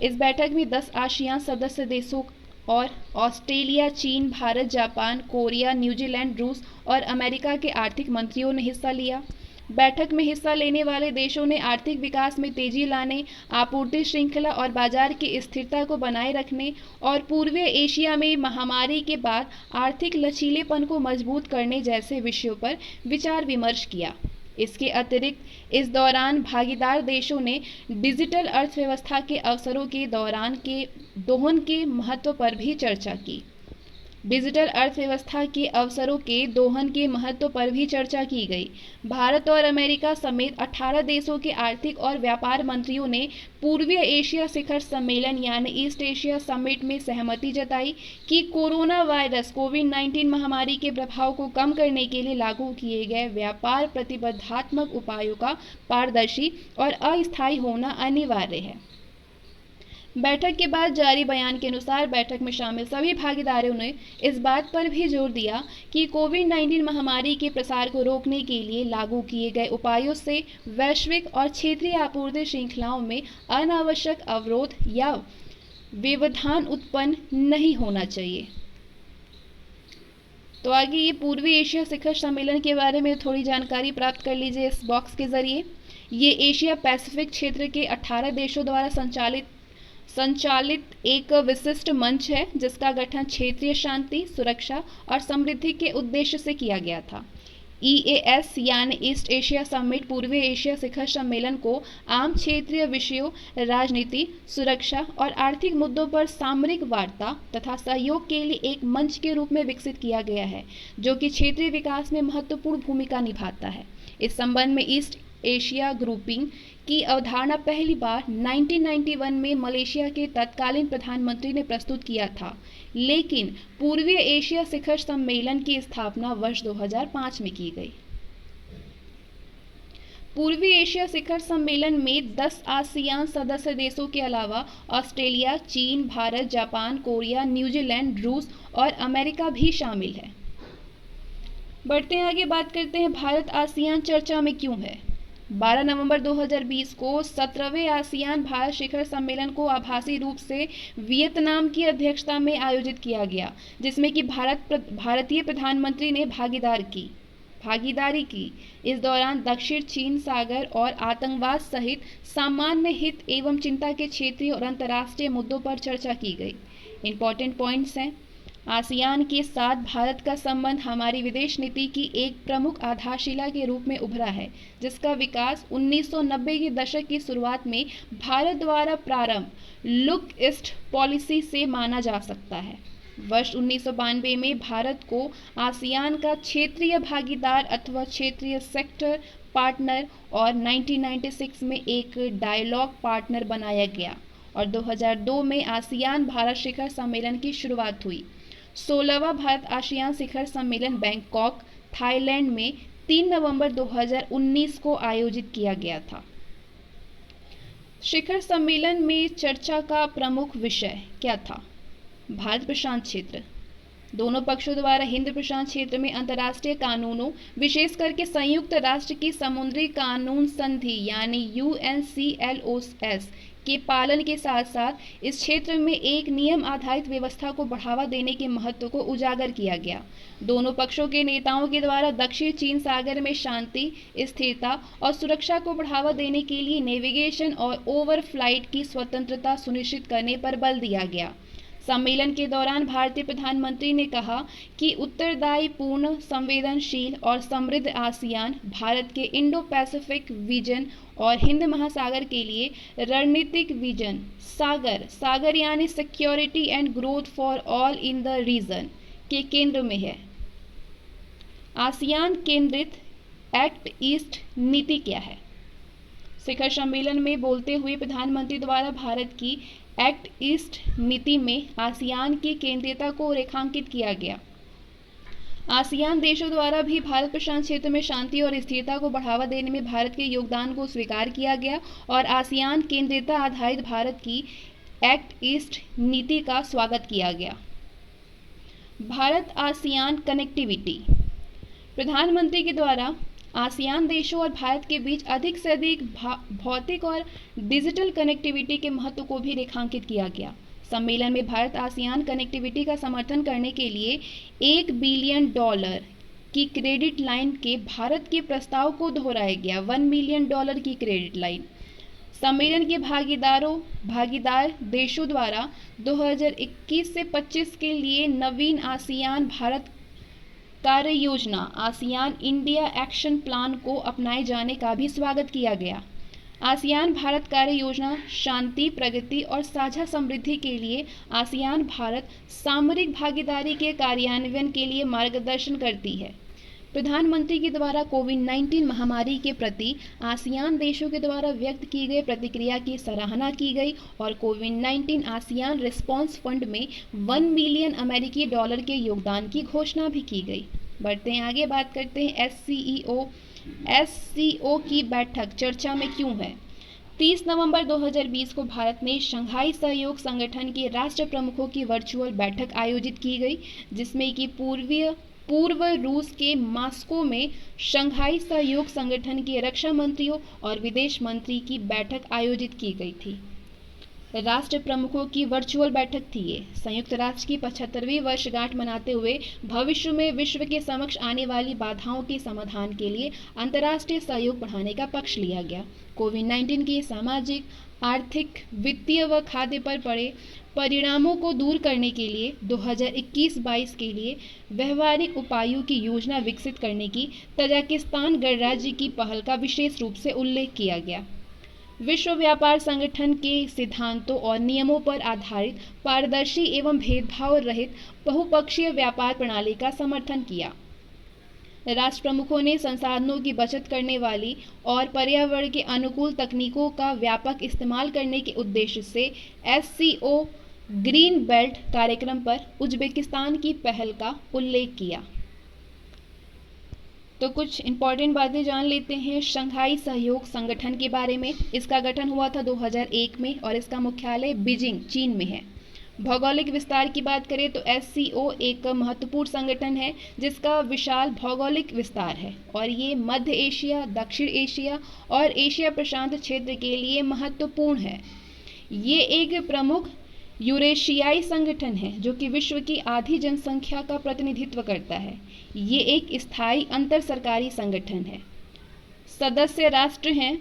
इस बैठक में 10 आसियान सदस्य देशों और ऑस्ट्रेलिया, चीन, भारत, जापान, कोरिया, न्यूजीलैंड, रूस और अमेरिका के आर्थिक मंत्रियों ने हिस्सा लिया। बैठक में हिस्सा लेने वाले देशों ने आर्थिक विकास में तेजी लाने, आपूर्ति श्रृंखला और बाजार की स्थिरता को बनाए रखने और पूर्वी एशिया में महामारी के बाद आर्थिक लचीलेपन को मजबूत करने जैसे विषयों पर विचार विमर्श किया। इसके अतिरिक्त इस दौरान भागीदार देशों ने डिजिटल अर्थव्यवस्था के अवसरों के दौरान के दोहन के महत्व पर भी चर्चा की। डिजिटल अर्थव्यवस्था के अवसरों के दोहन के महत्व पर भी चर्चा की गई। भारत और अमेरिका समेत 18 देशों के आर्थिक और व्यापार मंत्रियों ने पूर्वी एशिया शिखर सम्मेलन यानी ईस्ट एशिया समिट में सहमति जताई कि कोरोना वायरस कोविड-19 महामारी के प्रभाव को कम करने के लिए लागू किए गए व्यापार प्रतिबंधात्मक उपायों का पारदर्शी और अस्थायी होना अनिवार्य है। बैठक के बाद जारी बयान के अनुसार बैठक में शामिल सभी भागीदारों ने इस बात पर भी जोर दिया कि कोविड-19 महामारी के प्रसार को रोकने के लिए लागू किए गए उपायों से वैश्विक और क्षेत्रीय आपूर्ति श्रृंखलाओं में अनावश्यक अवरोध या व्यवधान उत्पन्न नहीं होना चाहिए। तो आगे ये पूर्वी एशिया शिखर सम्मेलन के बारे में थोड़ी जानकारी प्राप्त कर लीजिए इस बॉक्स के जरिए। ये एशिया पैसिफिक क्षेत्र के 18 देशों द्वारा संचालित एक विशिष्ट मंच है जिसका गठन क्षेत्रीय शांति, सुरक्षा और समृद्धि के उद्देश्य से किया गया था। EAS यानी ईस्ट एशिया समिट पूर्वी एशिया शिखर सम्मेलन को आम क्षेत्रीय विषयों, राजनीति, सुरक्षा और आर्थिक मुद्दों पर सामरिक वार्ता तथा सहयोग के लिए एक मंच के रूप में विकसित किया गया है जो कि क्षेत्रीय विकास में महत्वपूर्ण भूमिका निभाता है। इस संबंध में ईस्ट एशिया ग्रुपिंग की अवधारणा पहली बार 1991 में मलेशिया के तत्कालीन प्रधानमंत्री ने प्रस्तुत किया था, लेकिन पूर्वी एशिया शिखर सम्मेलन की स्थापना वर्ष 2005 में की गई। पूर्वी एशिया शिखर सम्मेलन में 10 आसियान सदस्य देशों के अलावा ऑस्ट्रेलिया, चीन, भारत, जापान, कोरिया, न्यूजीलैंड, रूस और अमेरिका भी शामिल है। बढ़ते हैं आगे, बात करते हैं भारत आसियान चर्चा में क्यों है। 12 नवंबर 2020 को 17वें आसियान भारत शिखर सम्मेलन को आभासी रूप से वियतनाम की अध्यक्षता में आयोजित किया गया, जिसमें कि भारतीय प्रधानमंत्री ने भागीदारी की। इस दौरान दक्षिण चीन सागर और आतंकवाद सहित सामान्य हित एवं चिंता के क्षेत्रीय और अंतर्राष्ट्रीय मुद्दों पर चर्चा की गई। इंपॉर्टेंट पॉइंट्स हैं, आसियान के साथ भारत का संबंध हमारी विदेश नीति की एक प्रमुख आधारशिला के रूप में उभरा है, जिसका विकास 1990 के दशक की शुरुआत में भारत द्वारा प्रारंभ लुक ईस्ट पॉलिसी से माना जा सकता है। वर्ष 1992 में भारत को आसियान का क्षेत्रीय भागीदार अथवा क्षेत्रीय सेक्टर पार्टनर और 1996 में एक डायलॉग पार्टनर बनाया गया और 2002 में आसियान भारत शिखर सम्मेलन की शुरुआत हुई। 16वां भारत आसियान शिखर सम्मेलन बैंकॉक, थाईलैंड में 3 नवंबर 2019 को आयोजित किया गया था। शिखर सम्मेलन में चर्चा का प्रमुख विषय क्या था? भारत प्रशांत क्षेत्र। दोनों पक्षों द्वारा हिंद प्रशांत क्षेत्र में अंतर्राष्ट्रीय कानूनों, विशेष करके संयुक्त राष्ट्र की समुद्री कानून संधि यानी UNCLOS के पालन के साथ साथ इस क्षेत्र में एक नियम आधारित व्यवस्था को बढ़ावा देने के महत्व को उजागर किया गया। दोनों पक्षों के नेताओं के द्वारा दक्षिण चीन सागर में शांति, स्थिरता और सुरक्षा को बढ़ावा देने के लिए नेविगेशन और ओवरफ्लाइट की स्वतंत्रता सुनिश्चित करने पर बल दिया गया। सम्मेलन के दौरान भारतीय प्रधानमंत्री ने कहा कि उत्तरदायी, पूर्ण, संवेदनशील और समृद्ध आसियान भारत के इंडो पैसिफिक विजन और हिंद महासागर के लिए रणनीतिक विजन सागर यानी security and growth for all in the region के केंद्र में है। आसियान केंद्रित एक्ट ईस्ट नीति क्या है? शिखर सम्मेलन में बोलते हुए प्रधानमंत्री द्वारा भारत की एक्ट ईस्ट नीति में आसियान की केंद्रीयता को रेखांकित किया गया। आसियान देशों द्वारा भी भारत प्रशांत क्षेत्र में शांति और स्थिरता को बढ़ावा देने में भारत के योगदान को स्वीकार किया गया और आसियान केंद्रीयता आधारित भारत की एक्ट ईस्ट नीति का स्वागत किया गया। Bharat ASEAN connectivity. प्रधानमंत्री के द्वारा आसियान देशों और भारत के बीच अधिक से अधिक भौतिक और डिजिटल कनेक्टिविटी के महत्व को भी रेखांकित किया गया। सम्मेलन में भारत आसियान कनेक्टिविटी का समर्थन करने के लिए $1 बिलियन की क्रेडिट लाइन के भारत के प्रस्ताव को दोहराया गया। $1 बिलियन की क्रेडिट लाइन। सम्मेलन के भागीदार देशों द्वारा 2021 से 25 के लिए नवीन आसियान भारत कार्य योजना आसियान इंडिया एक्शन प्लान को अपनाए जाने का भी स्वागत किया गया। आसियान भारत कार्य योजना शांति, प्रगति और साझा समृद्धि के लिए आसियान भारत सामरिक भागीदारी के कार्यान्वयन के लिए मार्गदर्शन करती है। प्रधानमंत्री के द्वारा कोविड-19 महामारी के प्रति आसियान देशों के द्वारा व्यक्त की गई प्रतिक्रिया की सराहना की गई और कोविड-19 आसियान रिस्पांस फंड में $1 बिलियन अमेरिकी के योगदान की घोषणा भी की गई। बढ़ते हैं आगे, बात करते हैं एससीओ की बैठक चर्चा में क्यों है। 30 नवंबर 2020 को भारत में शंघाई सहयोग संगठन के राष्ट्र प्रमुखों की वर्चुअल बैठक आयोजित की गई, जिसमें कि पूर्व रूस के मॉस्को में शंघाई सहयोग संगठन के रक्षा मंत्रियों और विदेश मंत्री की बैठक आयोजित की गई थी। राष्ट्र प्रमुखों की वर्चुअल बैठक थी ये। संयुक्त राष्ट्र की 75वीं वर्षगांठ मनाते हुए भविष्य में विश्व के समक्ष आने वाली बाधाओं के समाधान के लिए अंतर्राष्ट्रीय सहयोग बढ़ाने का पक्ष लिया गया। कोविड-19 के सामाजिक, आर्थिक, वित्तीय व खाद्य पर पड़े परिणामों को दूर करने के लिए 2021-22 के लिए व्यवहारिक उपायों की योजना विकसित करने की तजाकिस्तान गणराज्य की पहल का विशेष रूप से उल्लेख किया गया। विश्व व्यापार संगठन के सिद्धांतों और नियमों पर आधारित पारदर्शी एवं भेदभाव रहित बहुपक्षीय व्यापार प्रणाली का समर्थन किया। राष्ट्र प्रमुखों ने संसाधनों की बचत करने वाली और पर्यावरण के अनुकूल तकनीकों का व्यापक इस्तेमाल करने के उद्देश्य से एससीओ ग्रीन बेल्ट कार्यक्रम पर उज्बेकिस्तान की पहल का उल्लेख किया। तो कुछ इम्पॉर्टेंट बातें जान लेते हैं शंघाई सहयोग संगठन के बारे में। इसका गठन हुआ था 2001 में और इसका मुख्यालय बीजिंग, चीन में है। भौगोलिक विस्तार की बात करें तो एससीओ एक महत्वपूर्ण संगठन है जिसका विशाल भौगोलिक विस्तार है और ये मध्य एशिया, दक्षिण एशिया और एशिया प्रशांत क्षेत्र के लिए महत्वपूर्ण है। ये एक प्रमुख यूरेशियाई संगठन है जो कि विश्व की आधी जनसंख्या का प्रतिनिधित्व करता है। ये एक स्थायी अंतर सरकारी संगठन है। सदस्य राष्ट्र हैं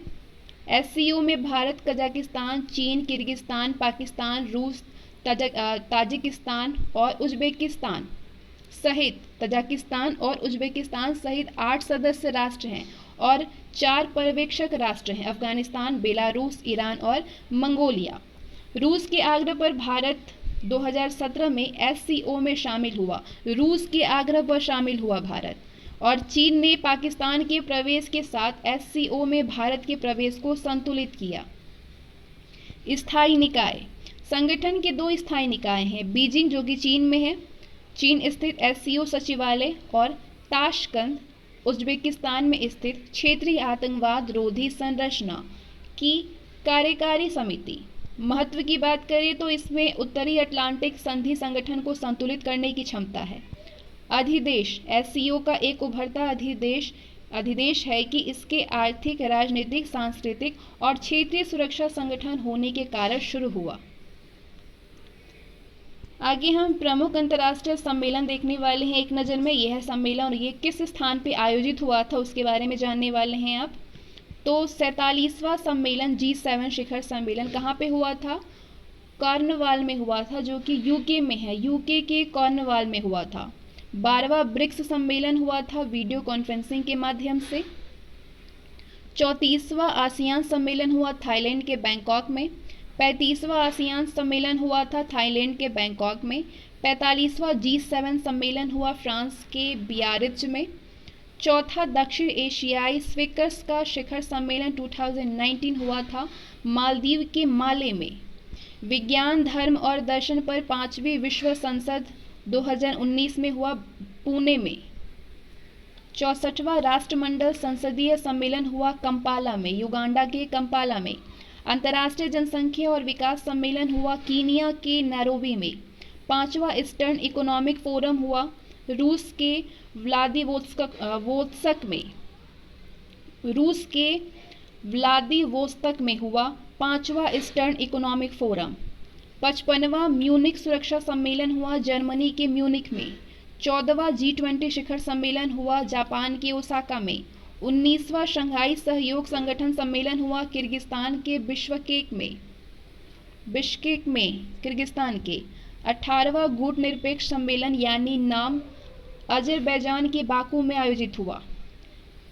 एससीओ में भारत, कजाकिस्तान, चीन, किर्गिस्तान, पाकिस्तान, रूस, ताजिकिस्तान और उज्बेकिस्तान सहित 8 सदस्य राष्ट्र हैं और 4 पर्यवेक्षक राष्ट्र हैं, अफगानिस्तान, बेलारूस, ईरान और मंगोलिया। रूस के आग्रह पर भारत 2017 में एससीओ में शामिल हुआ। रूस के आग्रह पर शामिल हुआ भारत और चीन ने पाकिस्तान के प्रवेश के साथ एससीओ में भारत के प्रवेश को संतुलित किया। स्थायी निकाय संगठन के 2 स्थायी निकाय हैं, बीजिंग जो कि चीन में है, चीन स्थित एससीओ सचिवालय, और ताशकंद उज्बेकिस्तान में स्थित क्षेत्रीय आतंकवाद रोधी संरचना की कार्यकारी समिति। महत्व की बात करें तो इसमें उत्तरी अटलांटिक संधि संगठन को संतुलित करने की क्षमता है। अधिदेश एससीओ का एक उभरता अधिदेश है कि इसके आर्थिक, राजनीतिक, सांस्कृतिक और क्षेत्रीय सुरक्षा संगठन होने के कारण शुरू हुआ। आगे हम प्रमुख अंतर्राष्ट्रीय सम्मेलन देखने वाले हैं एक नज़र में। यह सम्मेलन और ये किस स्थान पे आयोजित हुआ था उसके बारे में जानने वाले हैं आप। तो 47वां सम्मेलन G7 शिखर सम्मेलन कहाँ पे हुआ था? कॉर्नवाल में हुआ था जो कि यूके में है, यूके के कॉर्नवाल में हुआ था। 12वां ब्रिक्स सम्मेलन हुआ था वीडियो कॉन्फ्रेंसिंग के माध्यम से। 34वां आसियान सम्मेलन हुआ थाईलैंड के बैंकॉक में। 35वां आसियान सम्मेलन हुआ था थाईलैंड के बैंकॉक में। 45वां G7 सम्मेलन हुआ फ्रांस के बियारित्ज में। चौथा दक्षिण एशियाई स्पीकर्स का शिखर सम्मेलन 2019 हुआ था मालदीव के माले में। विज्ञान, धर्म और दर्शन पर 5वीं विश्व संसद 2019 में हुआ पुणे में। 64वां राष्ट्रमंडल संसदीय सम्मेलन हुआ कंपाला में, युगांडा के कंपाला में। अंतर्राष्ट्रीय जनसंख्या और विकास सम्मेलन हुआ कीनिया के नैरोबी में। 5वां ईस्टर्न इकोनॉमिक फोरम हुआ रूस के व्लादिवोस्तोक में। रूस के व्लादिवोस्तोक में हुआ 5वां ईस्टर्न इकोनॉमिक फोरम। 55वां म्यूनिक सुरक्षा सम्मेलन हुआ जर्मनी के म्यूनिक में। 14वां G20 शिखर सम्मेलन हुआ जापान के ओसाका में। 19वां शंघाई सहयोग संगठन सम्मेलन हुआ किर्गिस्तान के बिश्केक में किर्गिस्तान के। 18वां गुटनिरपेक्ष सम्मेलन यानी नाम अजरबैजान के बाकू में आयोजित हुआ।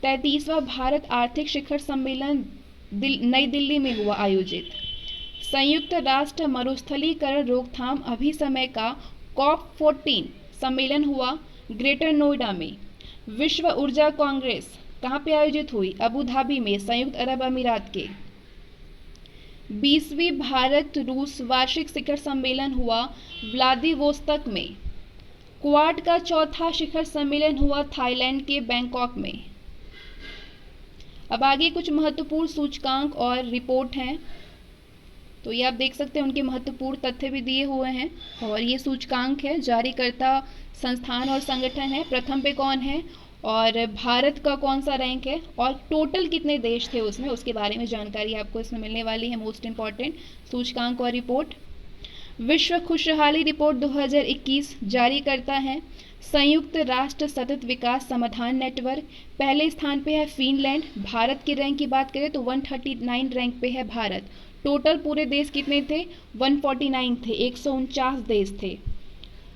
33वां भारत आर्थिक शिखर सम्मेलन नई दिल्ली में हुआ आयोजित। संयुक्त राष्ट्र मरुस्थलीकरण रोकथाम अभिसमय का COP14 सम्मेलन हुआ ग्रेटर नोएडा में। विश्व ऊर्जा कांग्रेस कहाँ पे आयोजित हुई? अबू धाबी में, संयुक्त अरब अमीरात के। 20वीं भारत रूस वार्षिक शिखर सम्मेलन हुआ व्लादिवोस्तोक में। क्वाड का चौथा शिखर सम्मेलन हुआ थाईलैंड के बैंकॉक में। अब आगे कुछ महत्वपूर्ण सूचकांक और रिपोर्ट हैं, तो ये आप देख सकते हैं, उनके महत्वपूर्ण तथ्य भी दिए हुए हैं। और ये सूचकांक है, जारीकर्ता संस्थान और संगठन है, प्रथम पे कौन है और भारत का कौन सा रैंक है और टोटल कितने देश थे उसमें, उसके बारे में जानकारी आपको इसमें मिलने वाली है। मोस्ट इंपॉर्टेंट सूचकांक और रिपोर्ट। विश्व खुशहाली रिपोर्ट 2021 जारी करता है संयुक्त राष्ट्र सतत विकास समाधान नेटवर्क। पहले स्थान पे है फिनलैंड। भारत की रैंक की बात करें तो 139 रैंक पे है भारत। टोटल पूरे देश कितने थे? 149 थे, 149 देश थे।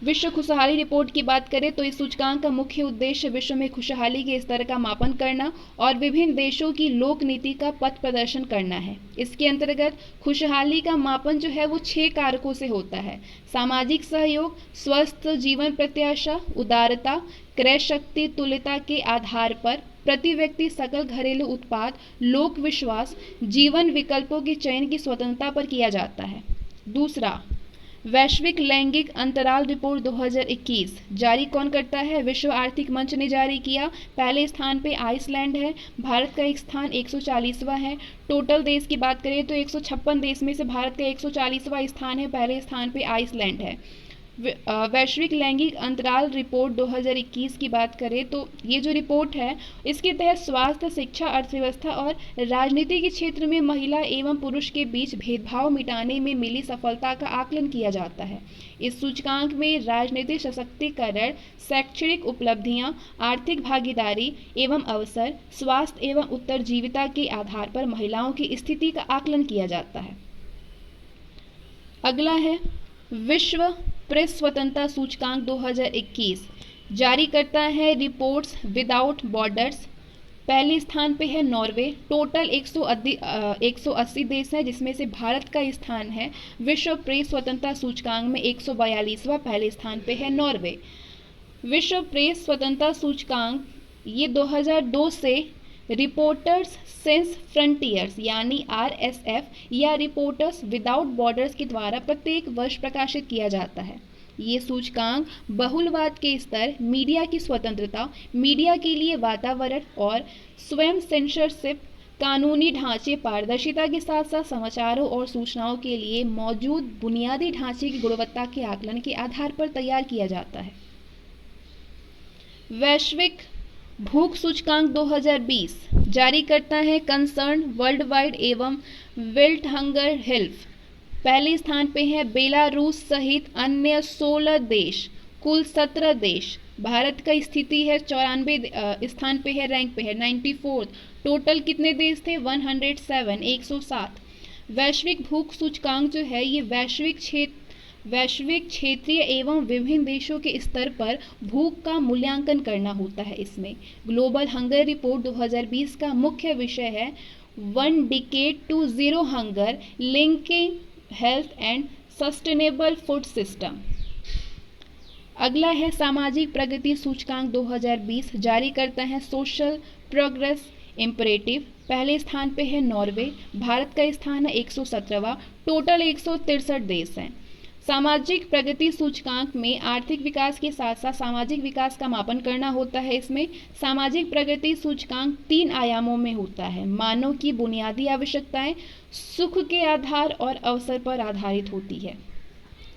विश्व खुशहाली रिपोर्ट की बात करें तो इस सूचकांक का मुख्य उद्देश्य विश्व में खुशहाली के स्तर का मापन करना और विभिन्न देशों की लोक नीति का पथ प्रदर्शन करना है। इसके अंतर्गत खुशहाली का मापन जो है वो 6 कारकों से होता है। सामाजिक सहयोग, स्वस्थ जीवन प्रत्याशा, उदारता, क्रय शक्ति तुल्यता के आधार पर प्रति व्यक्ति सकल घरेलू उत्पाद, लोक विश्वास, जीवन विकल्पों के चयन की स्वतंत्रता पर किया जाता है। दूसरा, वैश्विक लैंगिक अंतराल रिपोर्ट 2021 जारी कौन करता है? विश्व आर्थिक मंच ने जारी किया। पहले स्थान पे आइसलैंड है। भारत का एक स्थान 140वां है। टोटल देश की बात करें तो 156 देश में से भारत का 140वां स्थान है, पहले स्थान पे आइसलैंड है। वैश्विक लैंगिक अंतराल रिपोर्ट 2021 की बात करें तो ये जो रिपोर्ट है इसके तहत स्वास्थ्य, शिक्षा, अर्थव्यवस्था और राजनीति के क्षेत्र में महिला एवं पुरुष के बीच भेदभाव मिटाने में मिली सफलता का आकलन किया जाता है। इस सूचकांक में राजनीतिक सशक्तिकरण, शैक्षणिक उपलब्धियां, आर्थिक भागीदारी एवं अवसर, स्वास्थ्य एवं उत्तरजीविता के आधार पर महिलाओं की स्थिति का आकलन किया जाता है। अगला है विश्व प्रेस स्वतंत्रता सूचकांक 2021 जारी करता है रिपोर्ट्स विदाउट बॉर्डर्स। पहले स्थान पे है नॉर्वे। टोटल 180 देश हैं जिसमें से भारत का स्थान है विश्व प्रेस स्वतंत्रता सूचकांक में 142वां, पहले स्थान पे है नॉर्वे। विश्व प्रेस स्वतंत्रता सूचकांक ये 2002 से रिपोर्टर्स सेंस फ्रंटियर्स यानी RSF या रिपोर्टर्स विदाउट बॉर्डर्स के द्वारा प्रत्येक वर्ष प्रकाशित किया जाता है। ये सूचकांक बहुलवाद के स्तर, मीडिया की स्वतंत्रता, मीडिया के लिए वातावरण और स्वयं सेंसरशिप, कानूनी ढांचे, पारदर्शिता के साथ साथ समाचारों और सूचनाओं के लिए मौजूद बुनियादी ढांचे की गुणवत्ता के आकलन के आधार पर तैयार किया जाता है। वैश्विक भूख सूचकांक 2020 जारी करता है कंसर्न वर्ल्ड वाइड एवं वेल्ट हंगर हेल्थ। पहले स्थान पे है बेलारूस सहित अन्य 16 देश, कुल 17 देश। भारत का स्थिति है 94 स्थान पे है, रैंक पे है 94। टोटल कितने देश थे? 107, 107। वैश्विक भूख सूचकांक जो है ये वैश्विक क्षेत्रीय एवं विभिन्न देशों के स्तर पर भूख का मूल्यांकन करना होता है। इसमें ग्लोबल हंगर रिपोर्ट 2020 का मुख्य विषय है 1 decade to zero hunger linking health and sustainable food system. अगला है सामाजिक प्रगति सूचकांक 2020 जारी करता है सोशल प्रोग्रेस इम्परेटिव। पहले स्थान पे है नॉर्वे। भारत का स्थान है 117वां। टोटल 163 देश हैं। सामाजिक प्रगति सूचकांक में आर्थिक विकास के साथ साथ सामाजिक विकास का मापन करना होता है। इसमें सामाजिक प्रगति सूचकांक 3 आयामों में होता है। मानव की बुनियादी आवश्यकताएं सुख के आधार और अवसर पर आधारित होती है।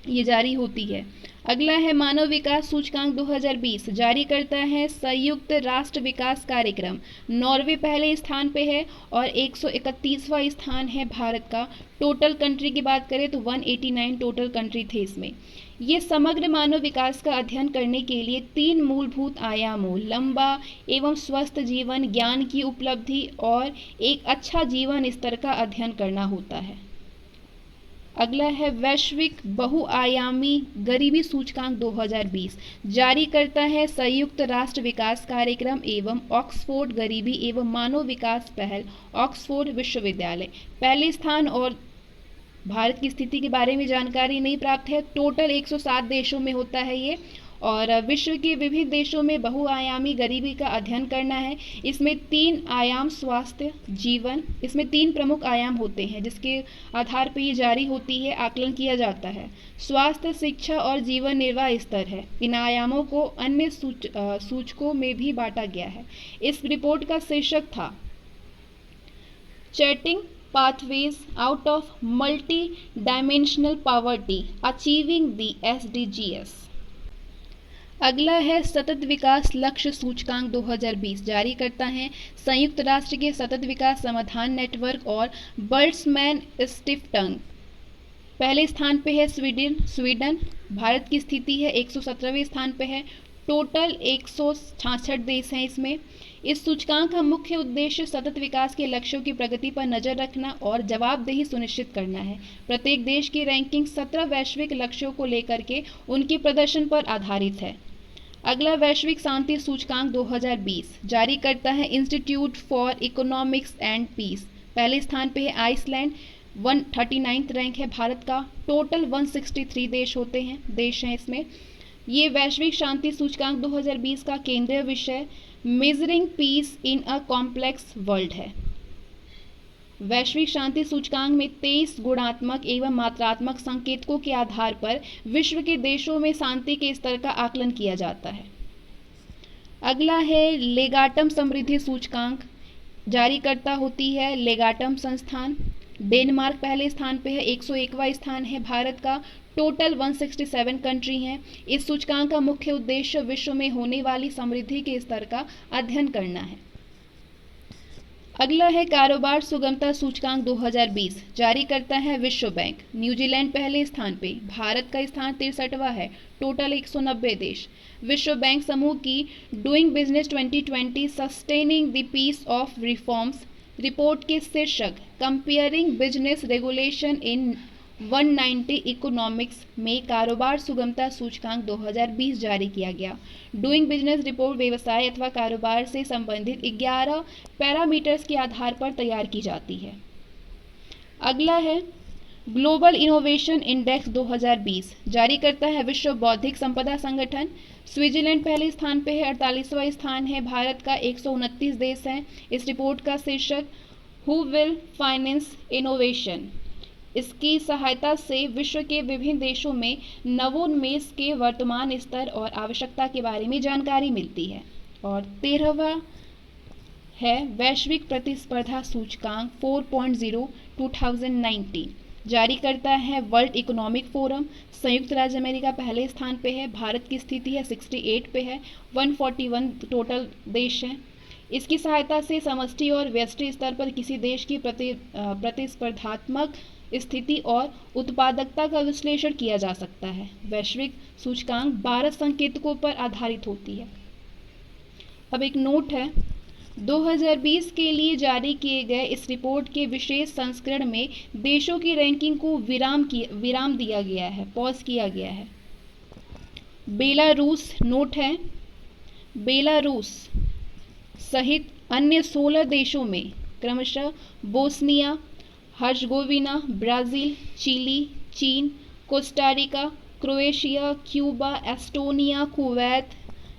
ये जारी होती है। अगला है मानव विकास सूचकांक 2020, जारी करता है संयुक्त राष्ट्र विकास कार्यक्रम। नॉर्वे पहले स्थान पे है और 131वां स्थान है भारत का। टोटल कंट्री की बात करें तो 189 टोटल कंट्री थे इसमें। ये समग्र मानव विकास का अध्ययन करने के लिए 3 मूलभूत आयामों लंबा एवं स्वस्थ जीवन, ज्ञान की उपलब्धि और एक अच्छा जीवन स्तर का अध्ययन करना होता है। अगला है वैश्विक बहुआयामी गरीबी सूचकांक 2020, जारी करता है संयुक्त राष्ट्र विकास कार्यक्रम एवं ऑक्सफोर्ड गरीबी एवं मानव विकास पहल ऑक्सफोर्ड विश्वविद्यालय। पहले स्थान और भारत की स्थिति के बारे में जानकारी नहीं प्राप्त है। टोटल 107 देशों में होता है ये, और विश्व के विभिन्न देशों में बहुआयामी गरीबी का अध्ययन करना है। इसमें 3 आयाम स्वास्थ्य जीवन, इसमें 3 प्रमुख आयाम होते हैं जिसके आधार पर ये जारी होती है, आकलन किया जाता है। स्वास्थ्य, शिक्षा और जीवन निर्वाह स्तर है। इन आयामों को अन्य सूचकों में भी बांटा गया है। इस रिपोर्ट का शीर्षक था chatting pathways out of multi-dimensional poverty achieving the SDGs। अगला है सतत विकास लक्ष्य सूचकांक 2020, जारी करता है संयुक्त राष्ट्र के सतत विकास समाधान नेटवर्क और बर्ड्समैन स्टिफ्टंग। पहले स्थान पे है स्वीडन। भारत की स्थिति है 117वें स्थान पे है। टोटल 166 देश हैं इसमें। इस सूचकांक का मुख्य उद्देश्य सतत विकास के लक्ष्यों की प्रगति पर नजर रखना और जवाबदेही सुनिश्चित करना है। प्रत्येक देश की रैंकिंग 17 वैश्विक लक्ष्यों को लेकर के उनके प्रदर्शन पर आधारित है। अगला वैश्विक शांति सूचकांक 2020, जारी करता है institute for economics and peace. पहले स्थान पे है आइसलैंड, 139 रैंक है भारत का। टोटल 163 देश हैं इसमें। ये वैश्विक शांति सूचकांक 2020 का केंद्रीय विषय measuring peace in a complex world है। वैश्विक शांति सूचकांक में 23 गुणात्मक एवं मात्रात्मक संकेतकों के आधार पर विश्व के देशों में शांति के स्तर का आकलन किया जाता है। अगला है लेगाटम समृद्धि सूचकांक, जारी करता होती है लेगाटम संस्थान। डेनमार्क पहले स्थान पे है, 101वां स्थान है भारत का। टोटल 167 कंट्री हैं। इस सूचकांक का मुख्य उद्देश्य विश्व में होने वाली समृद्धि के स्तर का अध्ययन करना है। अगला है कारोबार सुगमता सूचकांक 2020, जारी करता है विश्व बैंक। न्यूजीलैंड पहले स्थान पे, भारत का स्थान 63वां है। टोटल 190 देश। विश्व बैंक समूह की doing business 2020 sustaining the peace of reforms report के शीर्षक comparing business regulation in 190 economics में कारोबार सुगमता सूचकांक 2020 जारी किया गया। डूइंग बिजनेस रिपोर्ट व्यवसाय अथवा कारोबार से संबंधित 11 पैरामीटर्स के आधार पर तैयार की जाती है। अगला है ग्लोबल इनोवेशन इंडेक्स 2020, जारी करता है विश्व बौद्धिक संपदा संगठन। स्विट्जरलैंड पहले स्थान पे है, 48वां स्थान है भारत का। 129 देश हैं। इस रिपोर्ट का शीर्षक हु विल फाइनेंस इनोवेशन। इसकी सहायता से विश्व के विभिन्न देशों में नवोन्मेष के वर्तमान स्तर और आवश्यकता के बारे में जानकारी मिलती है। और 13वां है वैश्विक प्रतिस्पर्धा सूचकांक 4.0 2019, जारी करता है वर्ल्ड इकोनॉमिक फोरम। संयुक्त राज्य अमेरिका पहले स्थान पे है, भारत की स्थिति है 68 पे है। 141 टोटल देश हैं। इसकी सहायता से समष्टि और व्यष्टि स्तर पर किसी देश की प्रतिस्पर्धात्मक स्थिति और उत्पादकता का विश्लेषण किया जा सकता है। वैश्विक सूचकांक 12 संकेतकों पर आधारित होती है। अब एक नोट है, 2020 के लिए जारी किए गए इस रिपोर्ट के विशेष संस्करण में देशों की रैंकिंग को विराम दिया गया है, पॉज किया गया है। बेलारूस नोट है, बेलारूस सहित अन्य 16 देशों में क्रमशः बोस्निया हर्जगोविना, ब्राज़ील, चिली, चीन, Costa Rica, Croatia, Cuba, Estonia, Kuwait,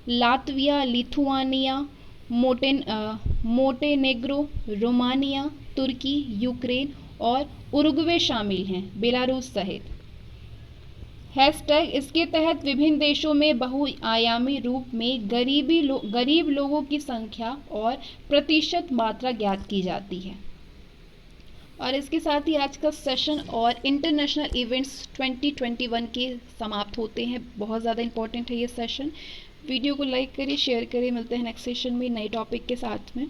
Latvia, Lithuania, Montenegro, Romania, तुर्की, यूक्रेन और उरुग्वे शामिल हैं, बेलारूस सहित। हैशटैग इसके तहत विभिन्न देशों में बहुआयामी रूप में गरीब लोगों की संख्या और प्रतिशत मात्रा ज्ञात की जाती है। और इसके साथ ही आज का सेशन और इंटरनेशनल इवेंट्स 2021 के समाप्त होते हैं। बहुत ज़्यादा इंपॉर्टेंट है ये सेशन। वीडियो को लाइक करिए, शेयर करिए। मिलते हैं नेक्स्ट सेशन में नए टॉपिक के साथ में।